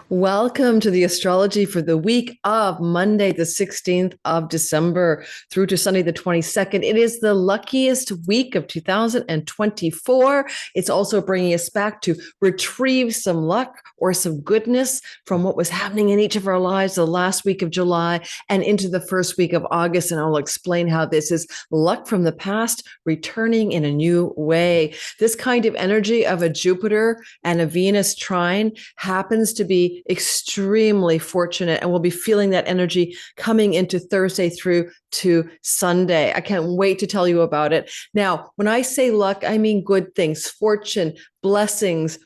Welcome to the astrology for the week of Monday, the 16th of December through to Sunday, the 22nd. It is the luckiest week of 2024. It's also bringing us back to retrieve some luck or some goodness from what was happening in each of our lives the last week of July and into the first week of August. And I'll explain how this is luck from the past returning in a new way. This kind of energy of a Jupiter and a Venus trine happens to be extremely fortunate, and we'll be feeling that energy coming into Thursday through to Sunday. I can't wait to tell you about it. Now, when I say luck, I mean good things, fortune, blessings,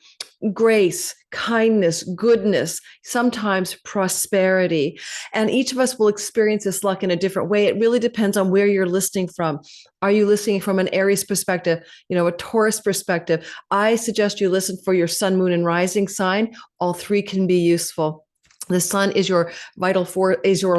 grace, kindness, goodness, sometimes prosperity. And each of us will experience this luck in a different way. It really depends on where you're listening from. Are you listening from an Aries perspective, a Taurus perspective? I suggest you listen for your sun, moon, and rising sign. All three can be useful. The sun is your vital force, is your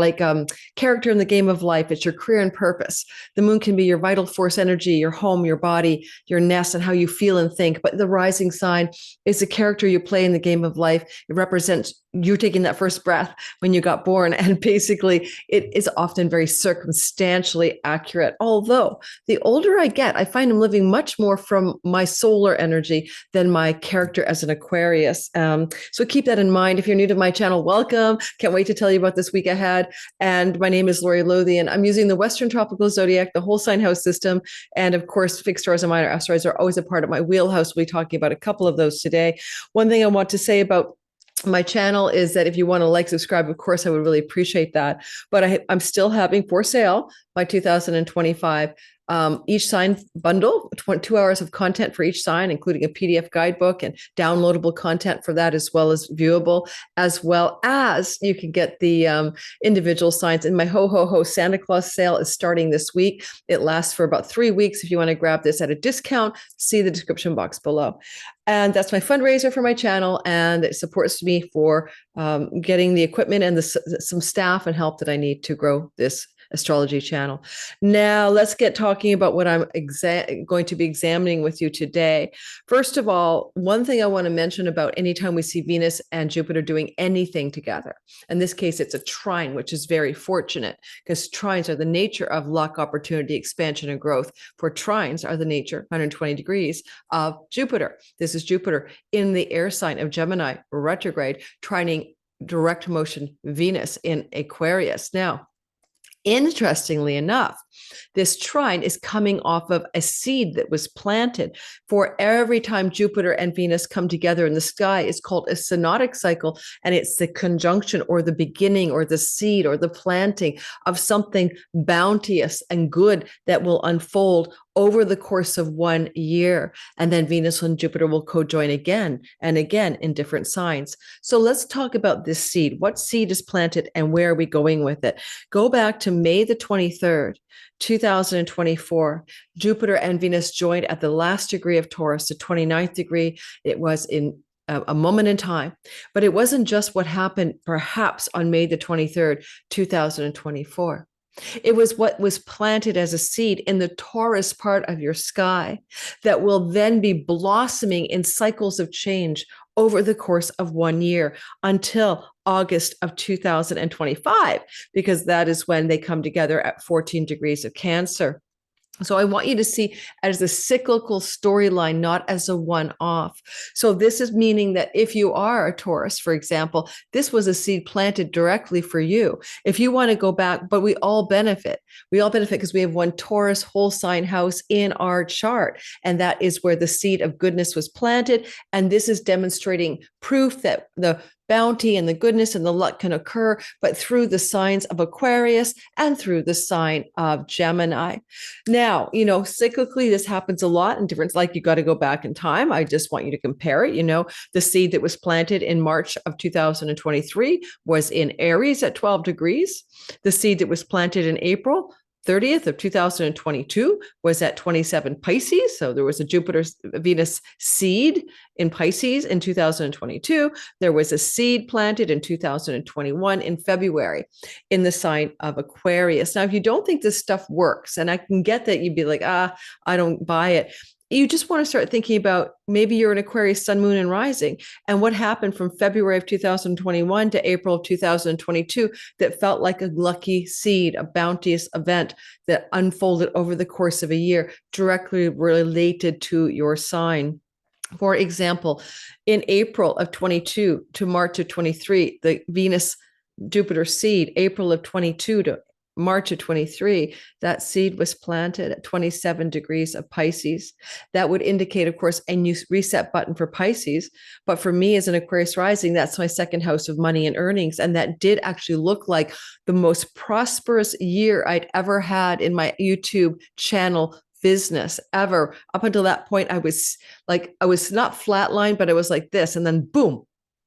character in the game of life. It's your career and purpose. The moon can be your vital force energy, your home, your body, your nest, and how you feel and think. But the rising sign is the character you play in the game of life. It represents you taking that first breath when you got born. And basically, it is often very circumstantially accurate. Although the older I get, I find I'm living much more from my solar energy than my character as an Aquarius. So keep that in mind. If you're new to my channel, welcome. Can't wait to tell you about this week ahead. And my name is Lori Lothian. I'm using the Western Tropical Zodiac, the whole sign house system. And of course, fixed stars and minor asteroids are always a part of my wheelhouse. We'll be talking about a couple of those today. One thing I want to say about my channel is that if you want to subscribe, of course, I would really appreciate that. But I'm still having for sale my 2025 each sign bundle, 2 hours of content for each sign, including a PDF guidebook and downloadable content for that, as well as viewable, as well as you can get the individual signs. And my ho Santa Claus sale is starting this week. It lasts for about 3 weeks. If you want to grab this at a discount, see the description box below. And that's my fundraiser for my channel, and it supports me for getting the equipment and some staff and help that I need to grow this astrology channel. Now, let's get talking about what I'm going to be examining with you today. First of all, one thing I want to mention about anytime we see Venus and Jupiter doing anything together, in this case, it's a trine, which is very fortunate because trines are the nature of luck, opportunity, expansion, and growth. For trines are the nature, 120 degrees, of Jupiter. This is Jupiter in the air sign of Gemini, retrograde, trining direct motion Venus in Aquarius. Now, interestingly enough, this trine is coming off of a seed that was planted. For every time Jupiter and Venus come together in the sky, it's called a synodic cycle, and it's the conjunction or the beginning or the seed or the planting of something bounteous and good that will unfold over the course of 1 year. And then Venus and Jupiter will co-join again and again in different signs. So let's talk about this seed. What seed is planted and where are we going with it? Go back to May the 23rd, 2024. Jupiter and Venus joined at the last degree of Taurus, the 29th degree. It was in a moment in time, but it wasn't just what happened perhaps on May the 23rd, 2024. It was what was planted as a seed in the Taurus part of your sky that will then be blossoming in cycles of change over the course of 1 year until August of 2025, because that is when they come together at 14 degrees of Cancer. So I want you to see as a cyclical storyline, not as a one-off. So this is meaning that if you are a Taurus, for example, this was a seed planted directly for you. If you want to go back, but we all benefit. We all benefit because we have one Taurus whole sign house in our chart. And that is where the seed of goodness was planted. And this is demonstrating proof that the bounty and the goodness and the luck can occur, but through the signs of Aquarius and through the sign of Gemini. Now, cyclically, this happens a lot in different, you got to go back in time. I just want you to compare it. The seed that was planted in March of 2023 was in Aries at 12 degrees. The seed that was planted in April 30th of 2022 was at 27 Pisces. So there was a Jupiter-Venus seed in Pisces in 2022. There was a seed planted in 2021 in February in the sign of Aquarius. Now, if you don't think this stuff works, and I can get that you'd be like, I don't buy it. you just want to start thinking about maybe you're an Aquarius sun, moon, and rising, and what happened from February of 2021 to April of 2022 that felt like a lucky seed, a bounteous event that unfolded over the course of a year, directly related to your sign. For example, in April of 22 to March of 23, the Venus Jupiter seed, April of 22 to March of 23, that seed was planted at 27 degrees of Pisces. That would indicate, of course, a new reset button for Pisces. But for me as an Aquarius rising, that's my second house of money and earnings. And that did actually look like the most prosperous year I'd ever had in my YouTube channel business ever. Up until that point, I was not flatlined, but I was like this. And then boom,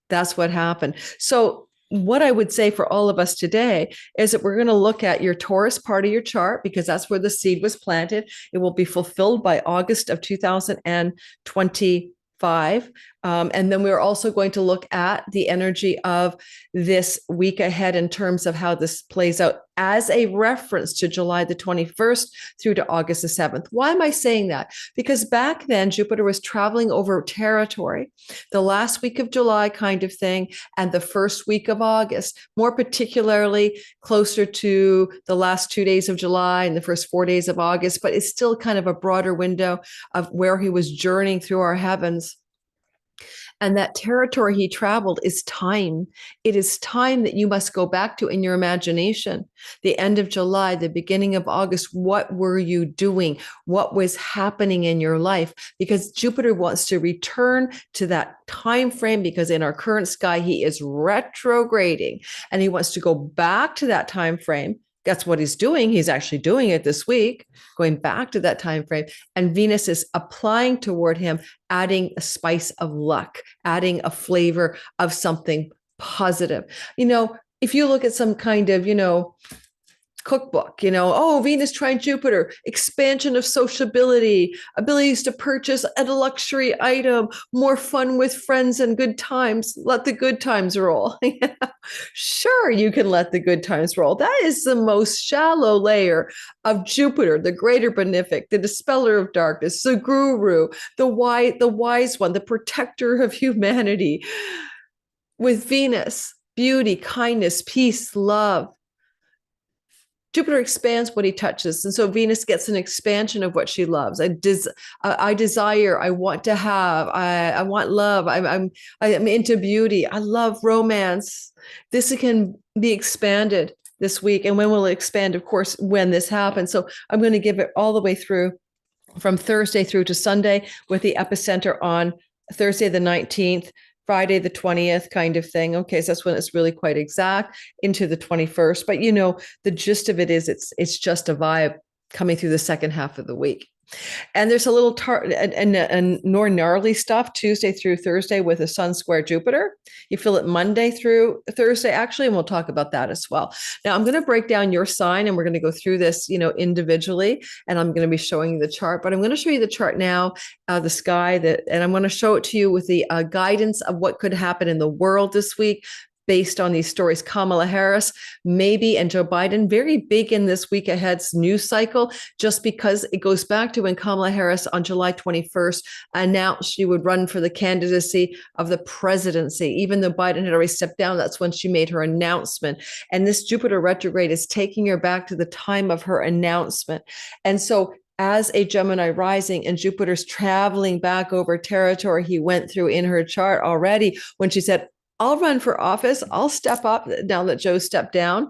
that's what happened. So what I would say for all of us today is that we're going to look at your Taurus part of your chart, because that's where the seed was planted. It will be fulfilled by August of 2025. And then we're also going to look at the energy of this week ahead in terms of how this plays out as a reference to July the 21st through to August the 7th. Why am I saying that? Because back then, Jupiter was traveling over territory, the last week of July kind of thing, and the first week of August, more particularly closer to the last 2 days of July and the first 4 days of August, but it's still kind of a broader window of where he was journeying through our heavens. And that territory he traveled is time. It is time that you must go back to in your imagination. The end of July, the beginning of August, what were you doing? What was happening in your life? Because Jupiter wants to return to that time frame, because in our current sky, he is retrograding and he wants to go back to that time frame. That's what he's doing. He's actually doing it this week, going back to that time frame. And Venus is applying toward him, adding a spice of luck, adding a flavor of something positive. If you look at some kind of, cookbook, oh, Venus trine Jupiter, expansion of sociability, abilities to purchase a luxury item, more fun with friends and good times. Let the good times roll. Sure, you can let the good times roll. That is the most shallow layer of Jupiter, the greater benefic, the dispeller of darkness, the guru, the wise one, the protector of humanity. With Venus, beauty, kindness, peace, love. Jupiter expands what he touches. And so Venus gets an expansion of what she loves. I desire, I want to have, I want love. I'm into beauty. I love romance. This can be expanded this week. And when will it expand? Of course, when this happens. So I'm going to give it all the way through from Thursday through to Sunday, with the epicenter on Thursday, the 19th, Friday, the 20th kind of thing. Okay, so that's when it's really quite exact, into the 21st. But the gist of it is it's just a vibe coming through the second half of the week. And there's a little and more gnarly stuff Tuesday through Thursday with a Sun square Jupiter. You feel it Monday through Thursday, actually, and we'll talk about that as well. Now, I'm going to break down your sign, and we're going to go through this, individually, and I'm going to be showing you the chart. But I'm going to show you the chart now, the sky, and I'm going to show it to you with the guidance of what could happen in the world this week, based on these stories. Kamala Harris, maybe, and Joe Biden, very big in this week ahead's news cycle, just because it goes back to when Kamala Harris on July 21st announced she would run for the candidacy of the presidency. Even though Biden had already stepped down, that's when she made her announcement. And this Jupiter retrograde is taking her back to the time of her announcement. And so as a Gemini rising, and Jupiter's traveling back over territory he went through in her chart already when she said, I'll run for office. I'll step up now that Joe stepped down.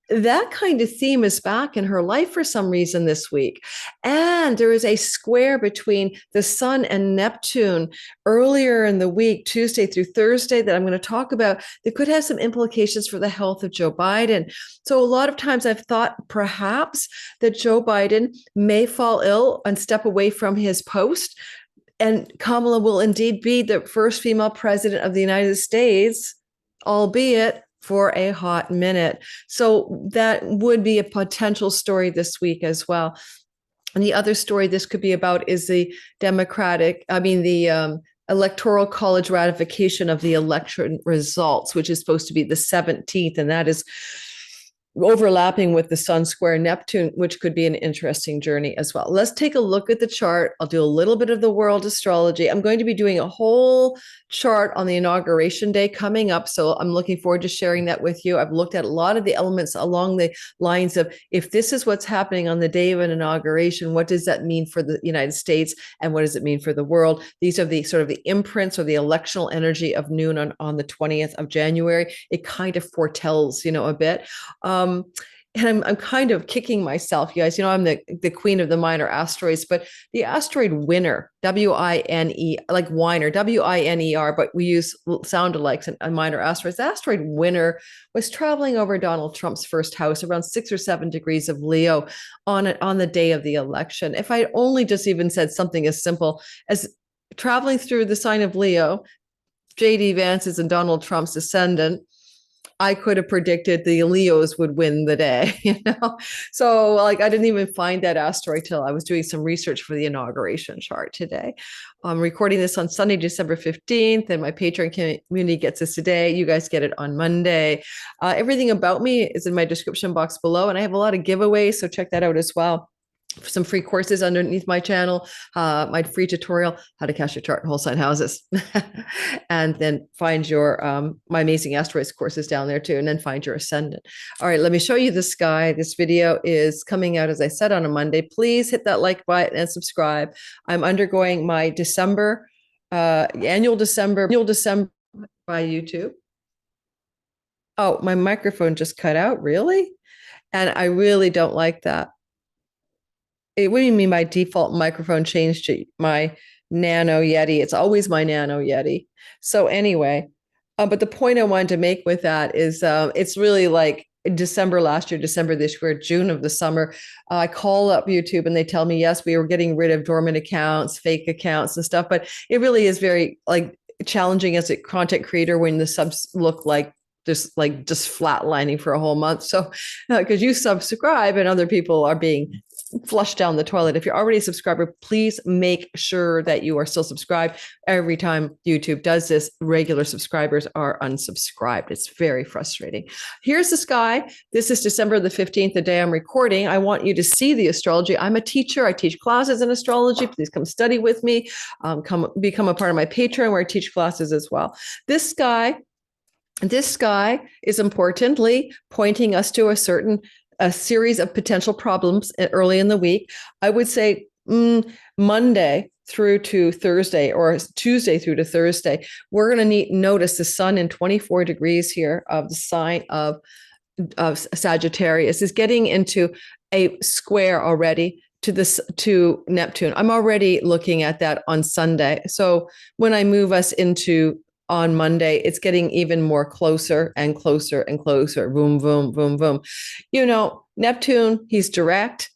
That kind of theme is back in her life for some reason this week. And there is a square between the Sun and Neptune earlier in the week, Tuesday through Thursday, that I'm going to talk about, that could have some implications for the health of Joe Biden. So a lot of times I've thought perhaps that Joe Biden may fall ill and step away from his post. And Kamala will indeed be the first female president of the United States, albeit for a hot minute. So that would be a potential story this week as well. And the other story this could be about is the Electoral College ratification of the election results, which is supposed to be the 17th. And that is overlapping with the Sun square Neptune, which could be an interesting journey as well. Let's take a look at the chart. I'll do a little bit of the world astrology. I'm going to be doing a whole chart on the inauguration day coming up, so I'm looking forward to sharing that with you. I've looked at a lot of the elements along the lines of, if this is what's happening on the day of an inauguration, what does that mean for the United States and what does it mean for the world? These are the sort of the imprints or the electional energy of noon on the 20th of January. It kind of foretells, a bit. And I'm kind of kicking myself, you guys. I'm the queen of the minor asteroids, but the asteroid Winner, W-I-N-E, like Winer, W-I-N-E-R, but we use sound alikes and minor asteroids. The asteroid Winner was traveling over Donald Trump's first house, around 6 or 7 degrees of Leo, on the day of the election. If I only just even said something as simple as traveling through the sign of Leo, J.D. Vance's and Donald Trump's ascendant, I could have predicted the Leos would win the day, So like, I didn't even find that asteroid till I was doing some research for the inauguration chart today. I'm recording this on Sunday, December 15th, and my Patreon community gets this today. You guys get it on Monday. Everything about me is in my description box below, and I have a lot of giveaways, so check that out as well. Some free courses underneath my channel, my free tutorial, how to cash your chart in whole sign houses. And then find your, my amazing asteroids courses down there too, and then find your ascendant. All right, let me show you the sky. This video is coming out, as I said, on a Monday. Please hit that like button and subscribe. I'm undergoing my annual December by YouTube. Oh, my microphone just cut out, really? And I really don't like that. What do you mean my default microphone changed to my Nano Yeti? It's always my Nano Yeti. So anyway, but the point I wanted to make with that is it's really like December last year, December this year, June of the summer. I call up YouTube and they tell me, yes, we were getting rid of dormant accounts, fake accounts and stuff. But it really is very like challenging as a content creator when the subs look like just flatlining for a whole month. So because you subscribe and other people are being flushed down the toilet. If you're already a subscriber, please make sure that you are still subscribed. Every time YouTube does this, regular subscribers are unsubscribed. It's very frustrating. Here's the sky. This is December the 15th, the day I'm recording. I want you to see the astrology. I'm a teacher. I teach classes in astrology. Please come study with me. Come become a part of my Patreon where I teach classes as well. This sky is importantly pointing us to a series of potential problems early in the week. I would say Monday through to Thursday, or Tuesday through to Thursday, we're going to notice the sun in 24 degrees here of the sign of Sagittarius is getting into a square already to Neptune. I'm already looking at that on Sunday. So when I move us into on Monday, it's getting even more closer and closer and closer. Boom, boom, boom, boom. Neptune, he's direct.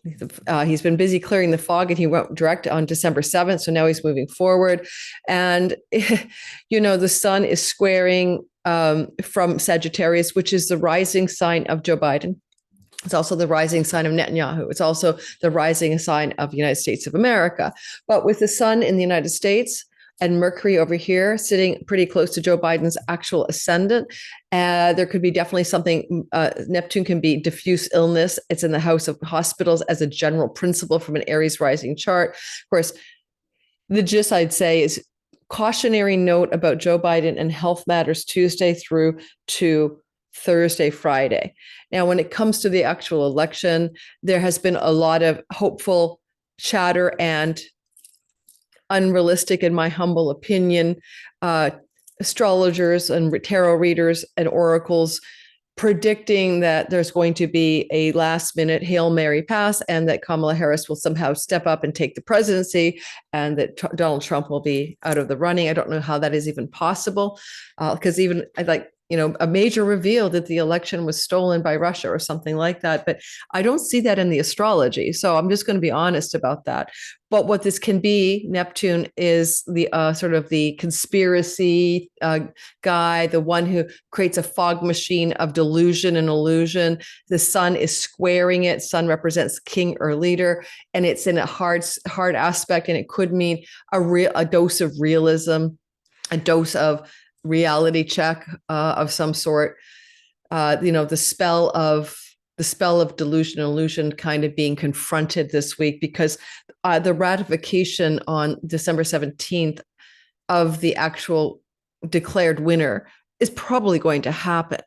He's been busy clearing the fog, and he went direct on December 7th. So now he's moving forward. And, the sun is squaring from Sagittarius, which is the rising sign of Joe Biden. It's also the rising sign of Netanyahu. It's also the rising sign of the United States of America. But with the sun in the United States, and Mercury over here sitting pretty close to Joe Biden's actual ascendant, there could be definitely something. Neptune can be diffuse illness. It's in the house of hospitals as a general principle from an Aries rising chart. Of course, the gist I'd say is cautionary note about Joe Biden and health matters Tuesday through to Thursday, Friday. Now, when it comes to the actual election, there has been a lot of hopeful chatter and unrealistic, in my humble opinion, astrologers and tarot readers and oracles predicting that there's going to be a last minute Hail Mary pass and that Kamala Harris will somehow step up and take the presidency and that Donald Trump will be out of the running. I don't know how that is even possible, because even a major reveal that the election was stolen by Russia or something like that. But I don't see that in the astrology. So I'm just going to be honest about that. But what this can be, Neptune is the sort of the conspiracy guy, the one who creates a fog machine of delusion and illusion. The sun is squaring it. Sun represents king or leader, and it's in a hard aspect, and it could mean a dose of realism, a dose of reality check of some sort. the spell of delusion and illusion kind of being confronted this week, because the ratification on December 17th of the actual declared winner is probably going to happen.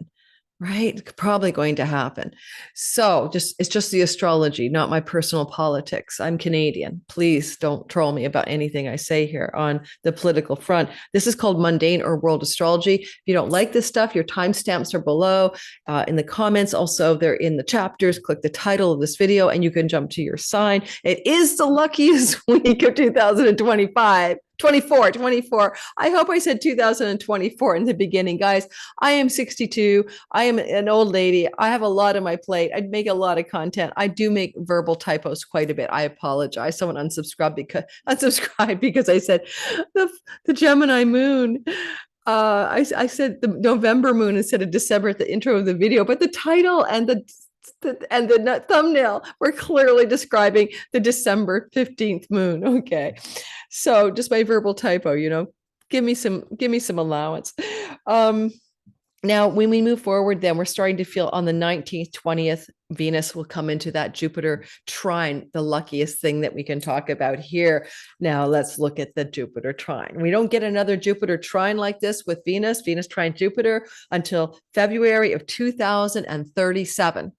Right? Probably going to happen. So it's just the astrology, not my personal politics. I'm Canadian. Please don't troll me about anything I say here on the political front. This is called mundane or world astrology. If you don't like this stuff, your timestamps are below in the comments. Also, they're in the chapters. Click the title of this video and you can jump to your sign. It is the luckiest week of 2025. 24. I hope I said 2024 in the beginning, guys. I am 62. I am an old lady. I have a lot on my plate. I make a lot of content. I do make verbal typos quite a bit. I apologize. Someone unsubscribed because I said the Gemini moon. I said the November moon instead of December at the intro of the video, but the title and the thumbnail were clearly describing the December 15th moon. Okay. So just my verbal typo, give me some allowance. Now, when we move forward, then we're starting to feel on the 19th, 20th, Venus will come into that Jupiter trine, the luckiest thing that we can talk about here. Now, let's look at the Jupiter trine. We don't get another Jupiter trine like this with Venus trine Jupiter until February of 2037.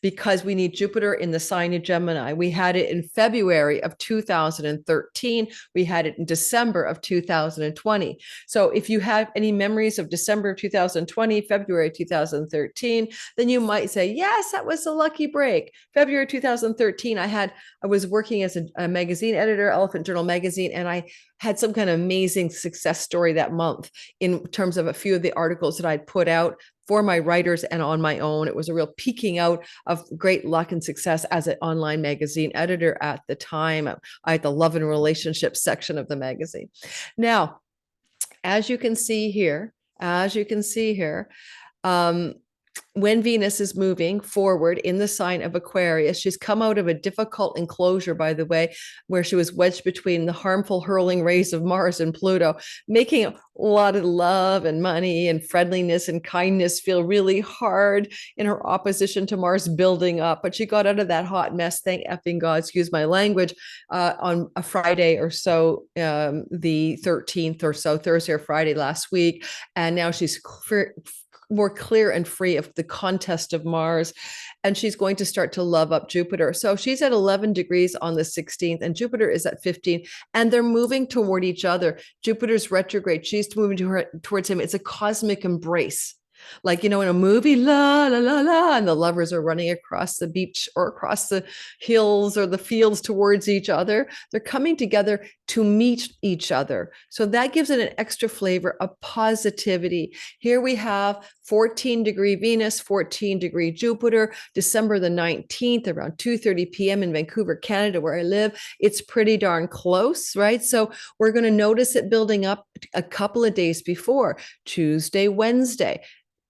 Because we need Jupiter in the sign of Gemini. We had it in February of 2013. We had it in December of 2020. So if you have any memories of December of 2020, February 2013, then you might say, yes, that was a lucky break. February 2013, I was working as a magazine editor, Elephant Journal magazine, and I had some kind of amazing success story that month in terms of a few of the articles that I'd put out for my writers and on my own. It was a real peaking out of great luck and success as an online magazine editor at the time. I had the love and relationships section of the magazine. Now, as you can see here, when Venus is moving forward in the sign of Aquarius, she's come out of a difficult enclosure, by the way, where she was wedged between the harmful hurling rays of Mars and Pluto, making a lot of love and money and friendliness and kindness feel really hard in her opposition to Mars building up. But she got out of that hot mess, thank effing God, excuse my language, on a Friday or so, the 13th or so, Thursday or Friday last week. And now she's more clear and free of the contest of Mars. And she's going to start to love up Jupiter. So she's at 11 degrees on the 16th and Jupiter is at 15, and they're moving toward each other. Jupiter's retrograde. She's moving towards him. It's a cosmic embrace. Like, in a movie, la, la, la, la, and the lovers are running across the beach or across the hills or the fields towards each other. They're coming together to meet each other. So that gives it an extra flavor of positivity. Here we have 14-degree Venus, 14-degree Jupiter, December the 19th, around 2:30 p.m. in Vancouver, Canada, where I live. It's pretty darn close, right? So we're going to notice it building up a couple of days before, Tuesday, Wednesday.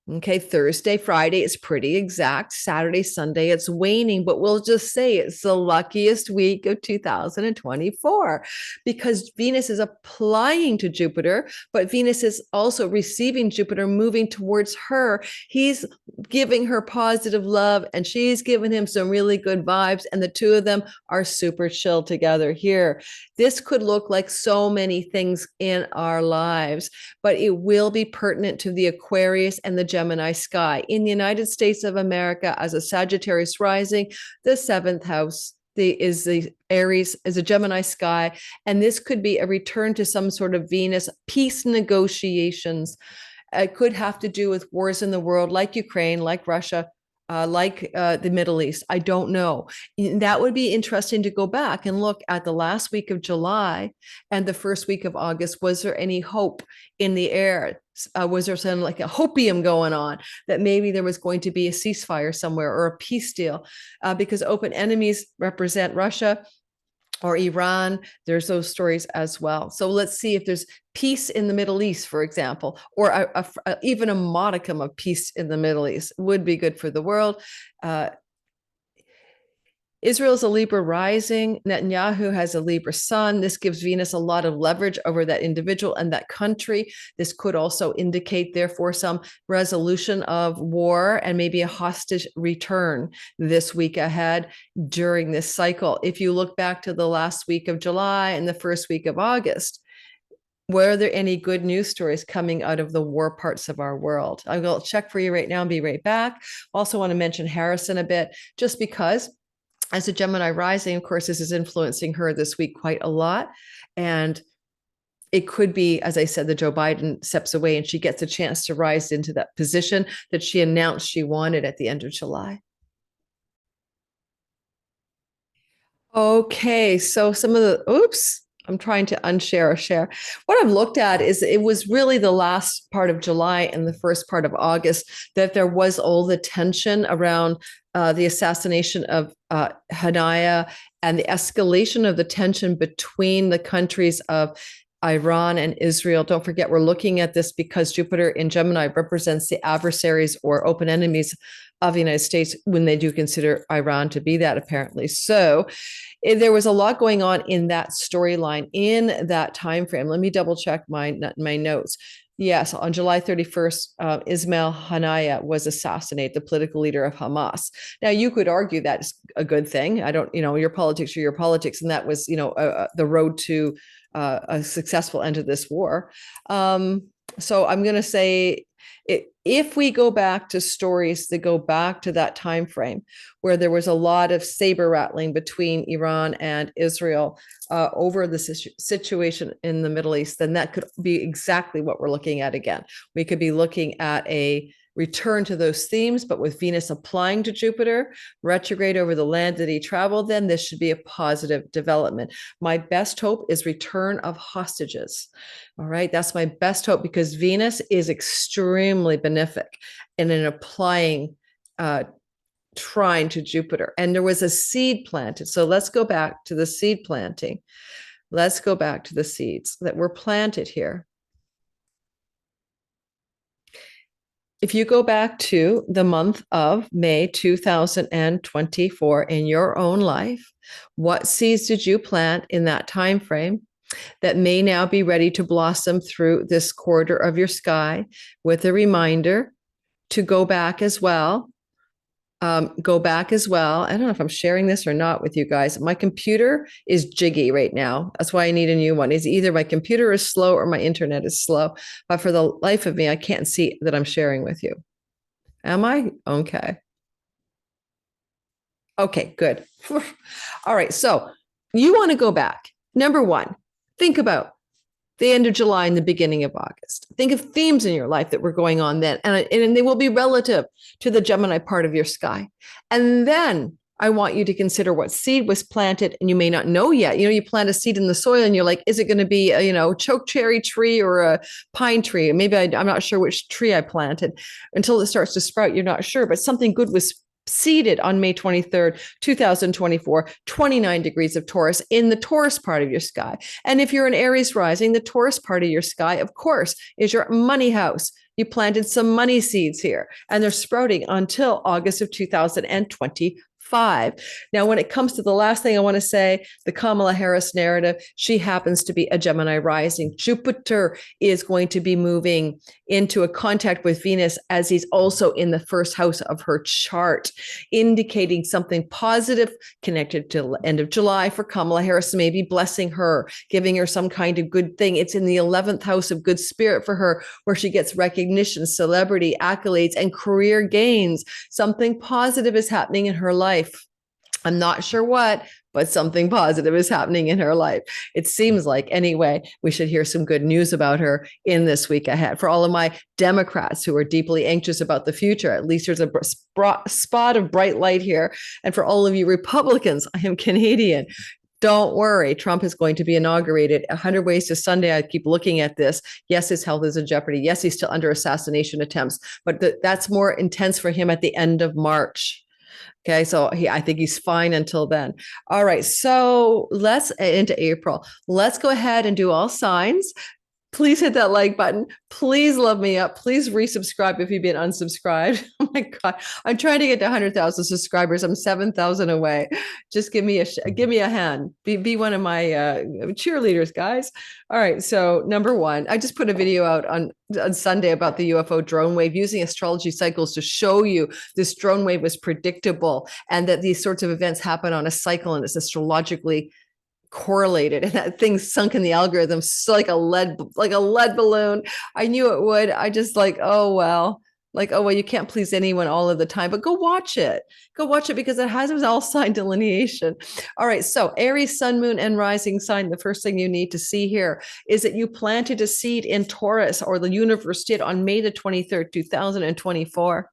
Okay, Thursday, Friday, it's pretty exact. Saturday, Sunday, it's waning, but we'll just say it's the luckiest week of 2024 because Venus is applying to Jupiter, but Venus is also receiving Jupiter, moving towards her. He's giving her positive love and she's giving him some really good vibes, and the two of them are super chill together here. This could look like so many things in our lives, but it will be pertinent to the Aquarius and the Gemini sky. In the United States of America, as a Sagittarius rising, the seventh house is the Aries, is a Gemini sky, and this could be a return to some sort of Venus peace negotiations. It could have to do with wars in the world, like Ukraine, like Russia, like the Middle East. I don't know. That would be interesting to go back and look at the last week of July and the first week of August. Was there any hope in the air? Was there something like a hopium going on that maybe there was going to be a ceasefire somewhere or a peace deal? Because open enemies represent Russia or Iran. There's those stories as well. So let's see if there's peace in the Middle East, for example, or even a modicum of peace in the Middle East would be good for the world. Israel is a Libra rising. Netanyahu has a Libra sun. This gives Venus a lot of leverage over that individual and that country. This could also indicate, therefore, some resolution of war and maybe a hostage return this week ahead during this cycle. If you look back to the last week of July and the first week of August, were there any good news stories coming out of the war parts of our world? I will check for you right now and be right back. Also want to mention Harrison a bit, just because as a Gemini rising, of course, this is influencing her this week quite a lot. And it could be, as I said, that Joe Biden steps away and she gets a chance to rise into that position that she announced she wanted at the end of July. Okay, so some of the, I'm trying to unshare or share. What I've looked at is it was really the last part of July and the first part of August that there was all the tension around the assassination of Hanaya and the escalation of the tension between the countries of Iran and Israel. Don't forget, we're looking at this because Jupiter in Gemini represents the adversaries or open enemies of the United States when they do consider Iran to be that, apparently. So there was a lot going on in that storyline in that time frame. Let me double check my notes. Yes, on July 31st, Ismail Haniyeh was assassinated, the political leader of Hamas. Now, you could argue that's a good thing. I don't, your politics are your politics, and that was, the road to a successful end to this war. So I'm going to say, if we go back to stories that go back to that time frame where there was a lot of saber rattling between Iran and Israel over the situation in the Middle East, then that could be exactly what we're looking at again. We could be looking at a return to those themes, but with Venus applying to Jupiter, retrograde over the land that he traveled, then this should be a positive development. My best hope is return of hostages. All right, that's my best hope because Venus is extremely benefic in an applying trine to Jupiter. And there was a seed planted. So let's go back to the seed planting. Let's go back to the seeds that were planted here. If you go back to the month of May 2024 in your own life, what seeds did you plant in that time frame that may now be ready to blossom through this quarter of your sky, with a reminder to go back as well? I don't know if I'm sharing this or not with you guys. My computer is jiggy right now. That's why I need a new one. It's either my computer is slow or my internet is slow. But for the life of me, I can't see that I'm sharing with you. Am I? Okay. Okay, good. All right. So you want to go back. Number one, think about the end of July and the beginning of August. Think of themes in your life that were going on then, and they will be relative to the Gemini part of your sky. And then I want you to consider what seed was planted, and you may not know yet. You plant a seed in the soil and you're like, is it going to be a, chokecherry tree or a pine tree? Maybe I'm not sure which tree I planted. Until it starts to sprout, you're not sure, but something good was seeded on May 23rd, 2024, 29 degrees of Taurus in the Taurus part of your sky. And if you're an Aries rising, the Taurus part of your sky, of course, is your money house. You planted some money seeds here, and they're sprouting until August of 2025. Now, when it comes to the last thing I want to say, the Kamala Harris narrative, she happens to be a Gemini rising. Jupiter is going to be moving into a contact with Venus as he's also in the first house of her chart, indicating something positive connected to the end of July for Kamala Harris, maybe blessing her, giving her some kind of good thing. It's in the 11th house of good spirit for her, where she gets recognition, celebrity, accolades, and career gains. Something positive is happening in her life. I'm not sure what, but something positive is happening in her life. It seems like, anyway, we should hear some good news about her in this week ahead. For all of my Democrats who are deeply anxious about the future, at least there's a spot of bright light here. And for all of you Republicans, I am Canadian. Don't worry, Trump is going to be inaugurated. 100 Ways to Sunday, I keep looking at this. Yes, his health is in jeopardy. Yes, he's still under assassination attempts, but that's more intense for him at the end of March. Okay, so I think he's fine until then. All right, so let's into April. Let's go ahead and do all signs. Please hit that like button. Please love me up. Please resubscribe if you've been unsubscribed. Oh my God. I'm trying to get to 100,000 subscribers. I'm 7,000 away. Just give me a hand. Be one of my cheerleaders, guys. All right. So number one, I just put a video out on Sunday about the UFO drone wave using astrology cycles to show you this drone wave was predictable and that these sorts of events happen on a cycle and it's astrologically correlated, and that thing sunk in the algorithm like a lead balloon. I knew it would. I just oh well, you can't please anyone all of the time, but go watch it because it has all sign delineation. All right, so Aries, sun, moon, and rising sign. The first thing you need to see here is that you planted a seed in Taurus, or the universe did, on May the 23rd, 2024.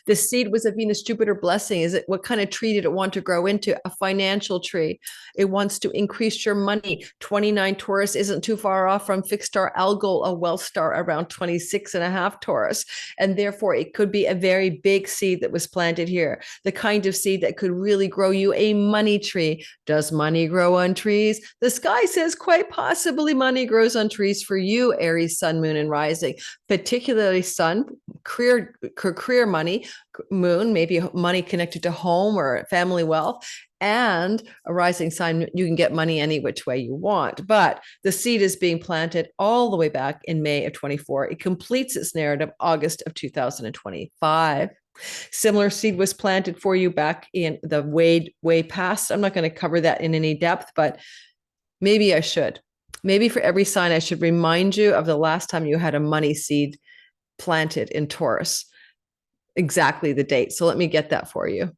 The seed was a Venus Jupiter blessing. Is it, what kind of tree did it want to grow into? A financial tree. It wants to increase your money. 29 Taurus isn't too far off from fixed star Algol, a wealth star around 26.5 Taurus. And therefore it could be a very big seed that was planted here. The kind of seed that could really grow you a money tree. Does money grow on trees? The sky says quite possibly money grows on trees for you, Aries, sun, moon, and rising, particularly sun, career money, moon, maybe money connected to home or family wealth, and a rising sign. You can get money any which way you want, but the seed is being planted all the way back in May of 24. It completes its narrative August of 2025. Similar seed was planted for you back in the way past. I'm not going to cover that in any depth, but maybe I should. Maybe for every sign, I should remind you of the last time you had a money seed planted in Taurus, exactly the date. So let me get that for you.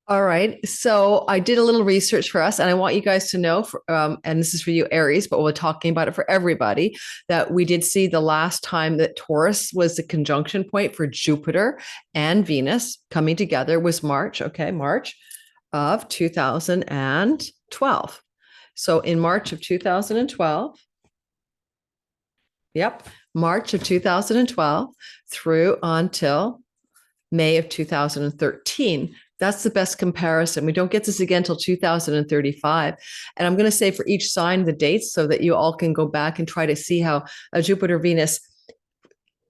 All right. So I did a little research for us, and I want you guys to know, and this is for you, Aries, but we're talking about it for everybody, that we did see the last time that Taurus was the conjunction point for Jupiter and Venus coming together was March. Okay. March of 2012. So in March of 2012, yep, March of 2012 through until May of 2013. That's the best comparison. We don't get this again until 2035. And I'm going to say for each sign the dates so that you all can go back and try to see how a Jupiter-Venus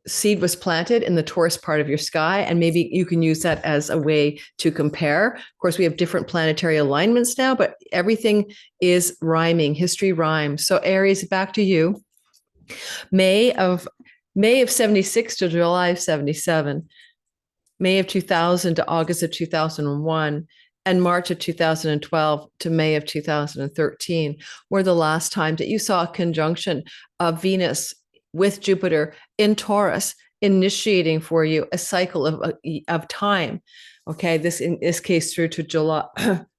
seed was planted in the Taurus part of your sky. And maybe you can use that as a way to compare. Of course, we have different planetary alignments now, but everything is rhyming. History rhymes. So Aries, back to you. May of 76 to July of 77, May of 2000 to August of 2001, and March of 2012 to May of 2013 were the last time that you saw a conjunction of Venus with Jupiter in Taurus, initiating for you a cycle of time. Okay, in this case through to July,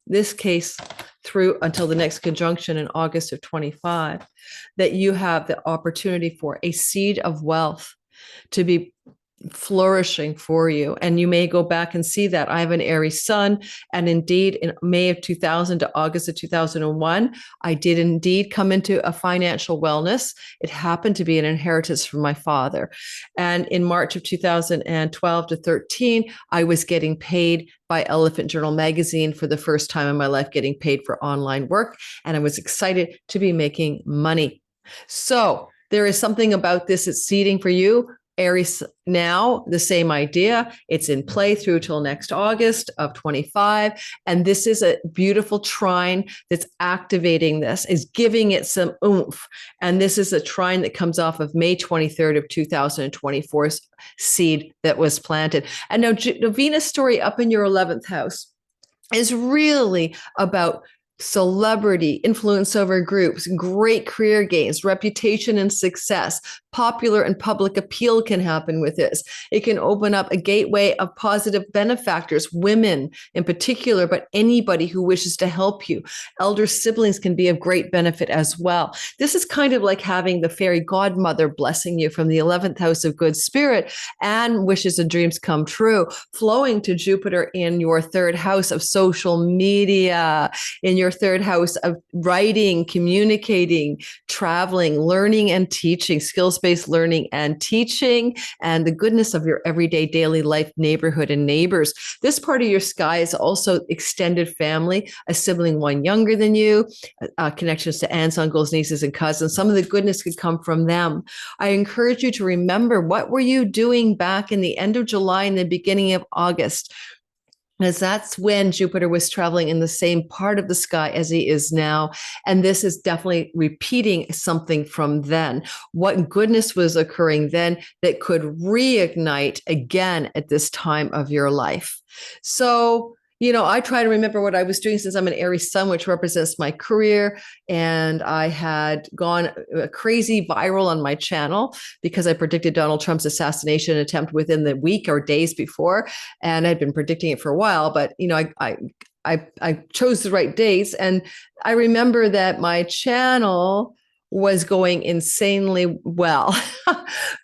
this case through until the next conjunction in August of 25, that you have the opportunity for a seed of wealth to be flourishing for you. And you may go back and see that. I have an Aries sun, and indeed in May of 2000 to August of 2001, I did indeed come into a financial wellness. It happened to be an inheritance from my father. And in March of 2012 to 13, I was getting paid by Elephant Journal magazine for the first time in my life, getting paid for online work. And I was excited to be making money. So there is something about this that's seeding for you. Aries now, the same idea. It's in play through till next August of 25. And this is a beautiful trine that's activating this, is giving it some oomph. And this is a trine that comes off of May 23rd of 2024's seed that was planted. And now the Venus story up in your 11th house is really about celebrity, influence over groups, great career gains, reputation and success, popular and public appeal can happen with this. It can open up a gateway of positive benefactors, women in particular, but anybody who wishes to help you. Elder siblings can be of great benefit as well. This is kind of like having the fairy godmother blessing you from the 11th house of good spirit and wishes and dreams come true, flowing to Jupiter in your third house of social media, in your your third house of writing, communicating, traveling, learning and teaching, skills-based learning and teaching, and the goodness of your everyday daily life, neighborhood and neighbors. This part of your sky is also extended family, a sibling one younger than you, connections to aunts, uncles, nieces, and cousins. Some of the goodness could come from them. I encourage you to remember, what were you doing back in the end of July and the beginning of August? As that's when Jupiter was traveling in the same part of the sky as he is now. And this is definitely repeating something from then. What goodness was occurring then that could reignite again at this time of your life? So, I try to remember what I was doing, since I'm an Aries sun, which represents my career. And I had gone crazy viral on my channel because I predicted Donald Trump's assassination attempt within the week or days before. And I'd been predicting it for a while, but I chose the right dates. And I remember that my channel was going insanely well.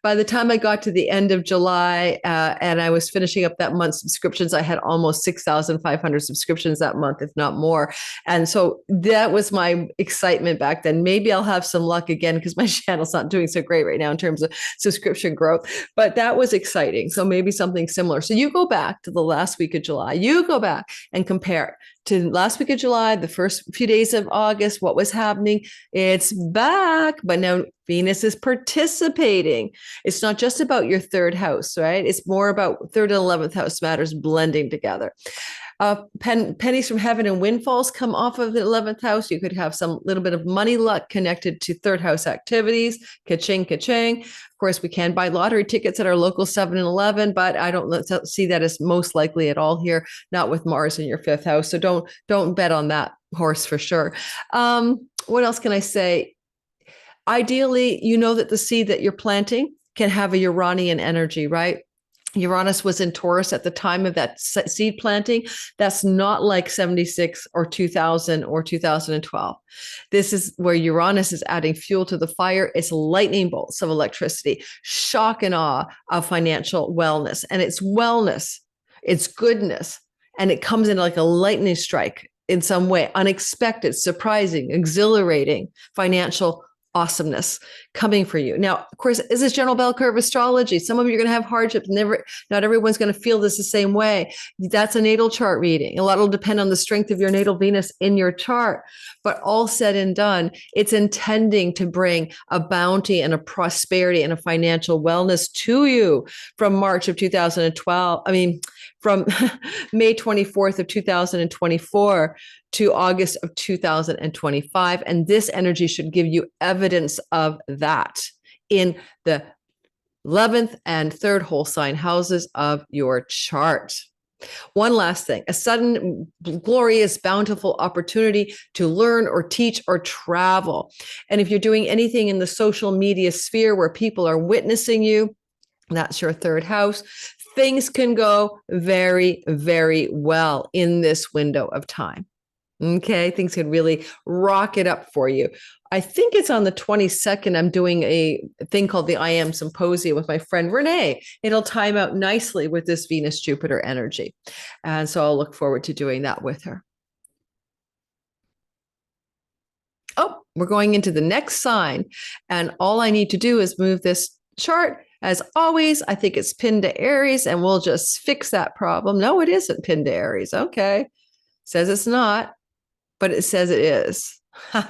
By the time I got to the end of July and I was finishing up that month's subscriptions, I had almost 6,500 subscriptions that month, if not more. And so that was my excitement back then. Maybe I'll have some luck again, because my channel's not doing so great right now in terms of subscription growth, but that was exciting. So maybe something similar. So you go back to the last week of July, you go back and compare it to last week of July, the first few days of August, what was happening. It's back, but now Venus is participating. It's not just about your third house, right? It's more about third and 11th house matters blending together. Pennies from heaven and windfalls come off of the 11th house. You could have some little bit of money luck connected to third house activities. Ka-ching, ka-ching. Of course, we can buy lottery tickets at our local 7-Eleven, but I don't see that as most likely at all here, not with Mars in your fifth house. So don't bet on that horse for sure. What else can I say? Ideally, that the seed that you're planting can have a Uranian energy, right? Uranus was in Taurus at the time of that seed planting. That's not like 76 or 2000 or 2012. This is where Uranus is adding fuel to the fire. It's lightning bolts of electricity, shock and awe of financial wellness. And it's wellness, it's goodness. And it comes in like a lightning strike in some way, unexpected, surprising, exhilarating financial awesomeness coming for you. Now, of course, this is general bell curve astrology. Some of you are going to have hardships. Not everyone's going to feel this the same way. That's a natal chart reading. A lot will depend on the strength of your natal Venus in your chart. But all said and done, it's intending to bring a bounty and a prosperity and a financial wellness to you from March of 2012. From May 24th of 2024 to August of 2025. And this energy should give you evidence of that in the 11th and third whole sign houses of your chart. One last thing, a sudden, glorious, bountiful opportunity to learn or teach or travel. And if you're doing anything in the social media sphere where people are witnessing you, that's your third house. Things can go very, very well in this window of time. Okay, things can really rock it up for you. I think it's on the 22nd. I'm doing a thing called the I Am Symposium with my friend Renn. It'll time out nicely with this Venus-Jupiter energy. And so I'll look forward to doing that with her. Oh, we're going into the next sign. And all I need to do is move this chart. As always, I think it's pinned to Aries, and we'll just fix that problem. No, it isn't pinned to Aries. Okay. Says it's not, but it says it is. I'm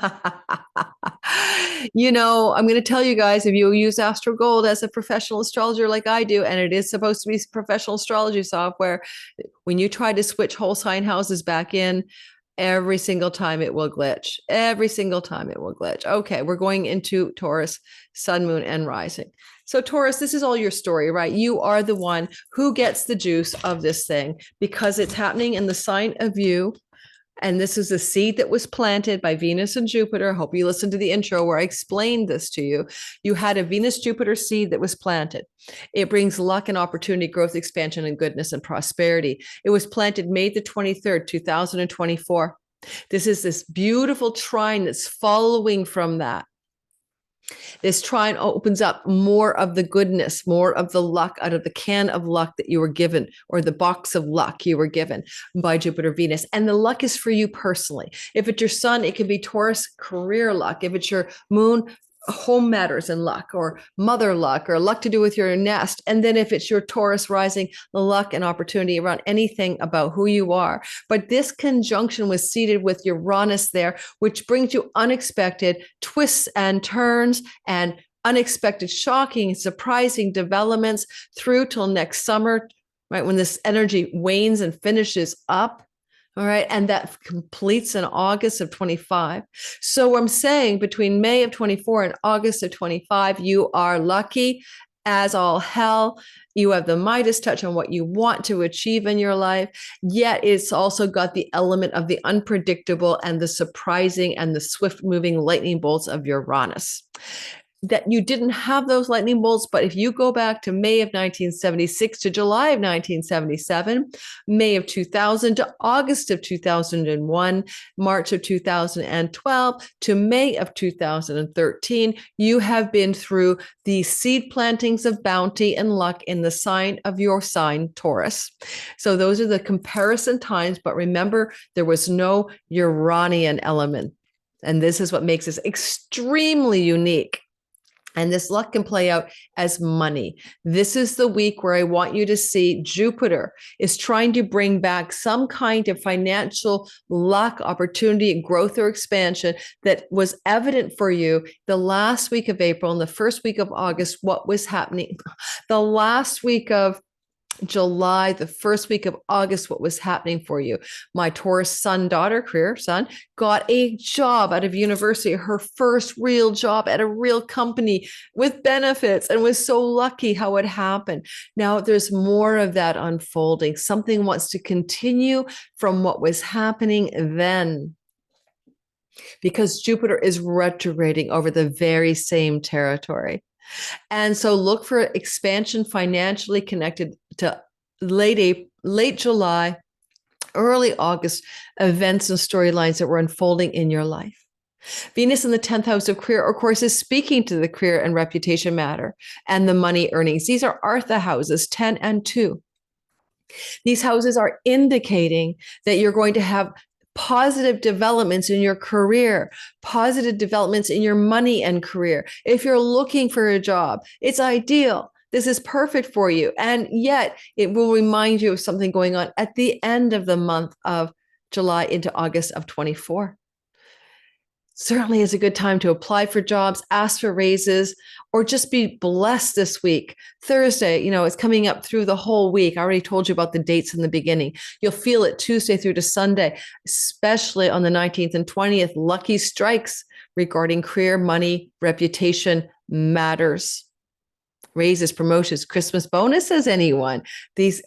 going to tell you guys, if you use Astro Gold as a professional astrologer like I do, and it is supposed to be professional astrology software, when you try to switch whole sign houses back in, every single time it will glitch. Every single time it will glitch. Okay, we're going into Taurus, sun, moon, and rising. So Taurus, this is all your story, right? You are the one who gets the juice of this thing because it's happening in the sign of you. And this is a seed that was planted by Venus and Jupiter. I hope you listened to the intro where I explained this to you. You had a Venus-Jupiter seed that was planted. It brings luck and opportunity, growth, expansion, and goodness and prosperity. It was planted May the 23rd, 2024. This is this beautiful trine that's following from that. This trine opens up more of the goodness, more of the luck out of the can of luck that you were given, or the box of luck you were given by Jupiter, Venus. And the luck is for you personally. If it's your sun, it can be Taurus career luck. If it's your moon, home matters and luck, or mother luck, or luck to do with your nest. And then if it's your Taurus rising, the luck and opportunity around anything about who you are. But this conjunction was seated with Uranus there, which brings you unexpected twists and turns and unexpected, shocking, surprising developments through till next summer, right? When this energy wanes and finishes up. All right. And that completes in August of 25. So I'm saying between May of 24 and August of 25, you are lucky as all hell. You have the Midas touch on what you want to achieve in your life. Yet it's also got the element of the unpredictable and the surprising and the swift moving lightning bolts of Uranus. That you didn't have those lightning bolts, but if you go back to May of 1976 to July of 1977, May of 2000 to August of 2001, March of 2012 to May of 2013, you have been through the seed plantings of bounty and luck in the sign of your sign, Taurus. So those are the comparison times, but remember, there was no Uranian element. And this is what makes us extremely unique. And this luck can play out as money. This is the week where I want you to see Jupiter is trying to bring back some kind of financial luck, opportunity, growth, or expansion that was evident for you the last week of April and the first week of August. What was happening? The last week of July, the first week of August, what was happening for you? My Taurus son-daughter, career son, got a job out of university, her first real job at a real company with benefits, and was so lucky how it happened. Now there's more of that unfolding. Something wants to continue from what was happening then, because Jupiter is retrograding over the very same territory. And so look for expansion financially connected to late July, early August events and storylines that were unfolding in your life. Venus in the 10th house of career, of course, is speaking to the career and reputation matter and the money earnings. These are Artha houses, 10 and 2. These houses are indicating that you're going to have positive developments in your career, positive developments in your money and career. If you're looking for a job, it's ideal. This is perfect for you. And yet it will remind you of something going on at the end of the month of July into August of 24. Certainly is a good time to apply for jobs, ask for raises, or just be blessed this week. Thursday, it's coming up through the whole week. I already told you about the dates in the beginning. You'll feel it Tuesday through to Sunday, especially on the 19th and 20th. Lucky strikes regarding career, money, reputation matters. Raises, promotions, Christmas bonuses, anyone. These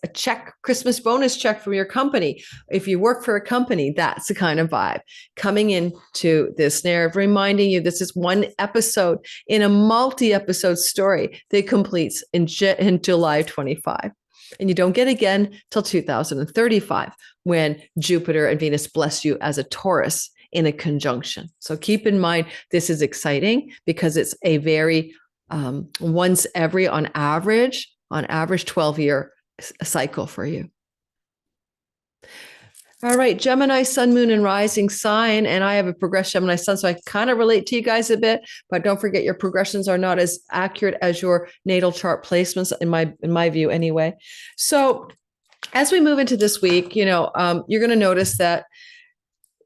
Christmas bonus check from your company. If you work for a company, that's the kind of vibe coming into this narrative, reminding you this is one episode in a multi-episode story that completes in July 25. And you don't get again till 2035 when Jupiter and Venus bless you as a Taurus in a conjunction. So keep in mind, this is exciting because it's a very once every, on average 12-year cycle for you. All right, Gemini, sun, moon, and rising sign. And I have a progressed Gemini sun, so I kind of relate to you guys a bit, but don't forget your progressions are not as accurate as your natal chart placements in my view anyway. So as we move into this week, you're going to notice that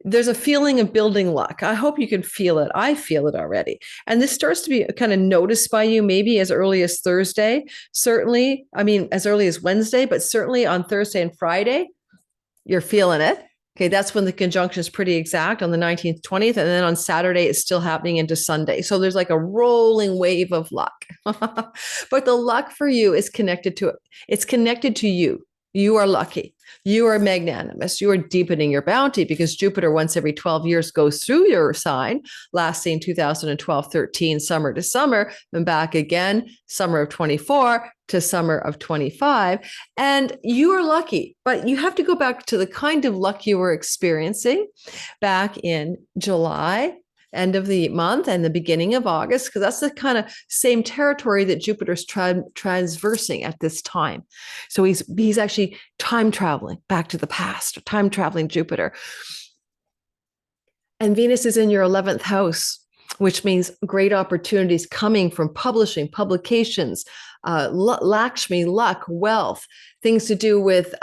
there's a feeling of building luck. I hope you can feel it. I feel it already. And this starts to be kind of noticed by you maybe as early as Thursday. Certainly, as early as Wednesday, but certainly on Thursday and Friday, you're feeling it. Okay, that's when the conjunction is pretty exact on the 19th, 20th. And then on Saturday, it's still happening into Sunday. So there's like a rolling wave of luck. But the luck for you is connected to it. It's connected to you. You are lucky. You are magnanimous. You are deepening your bounty because Jupiter once every 12 years goes through your sign, last seen 2012-13, summer to summer, then back again, summer of 24 to summer of 25. And you are lucky, but you have to go back to the kind of luck you were experiencing back in July end of the month and the beginning of August, because that's the kind of same territory that Jupiter's transversing at this time. So he's actually time traveling back to the past, time traveling Jupiter. And Venus is in your 11th house, which means great opportunities coming from publishing, publications, Lakshmi, luck, wealth, things to do with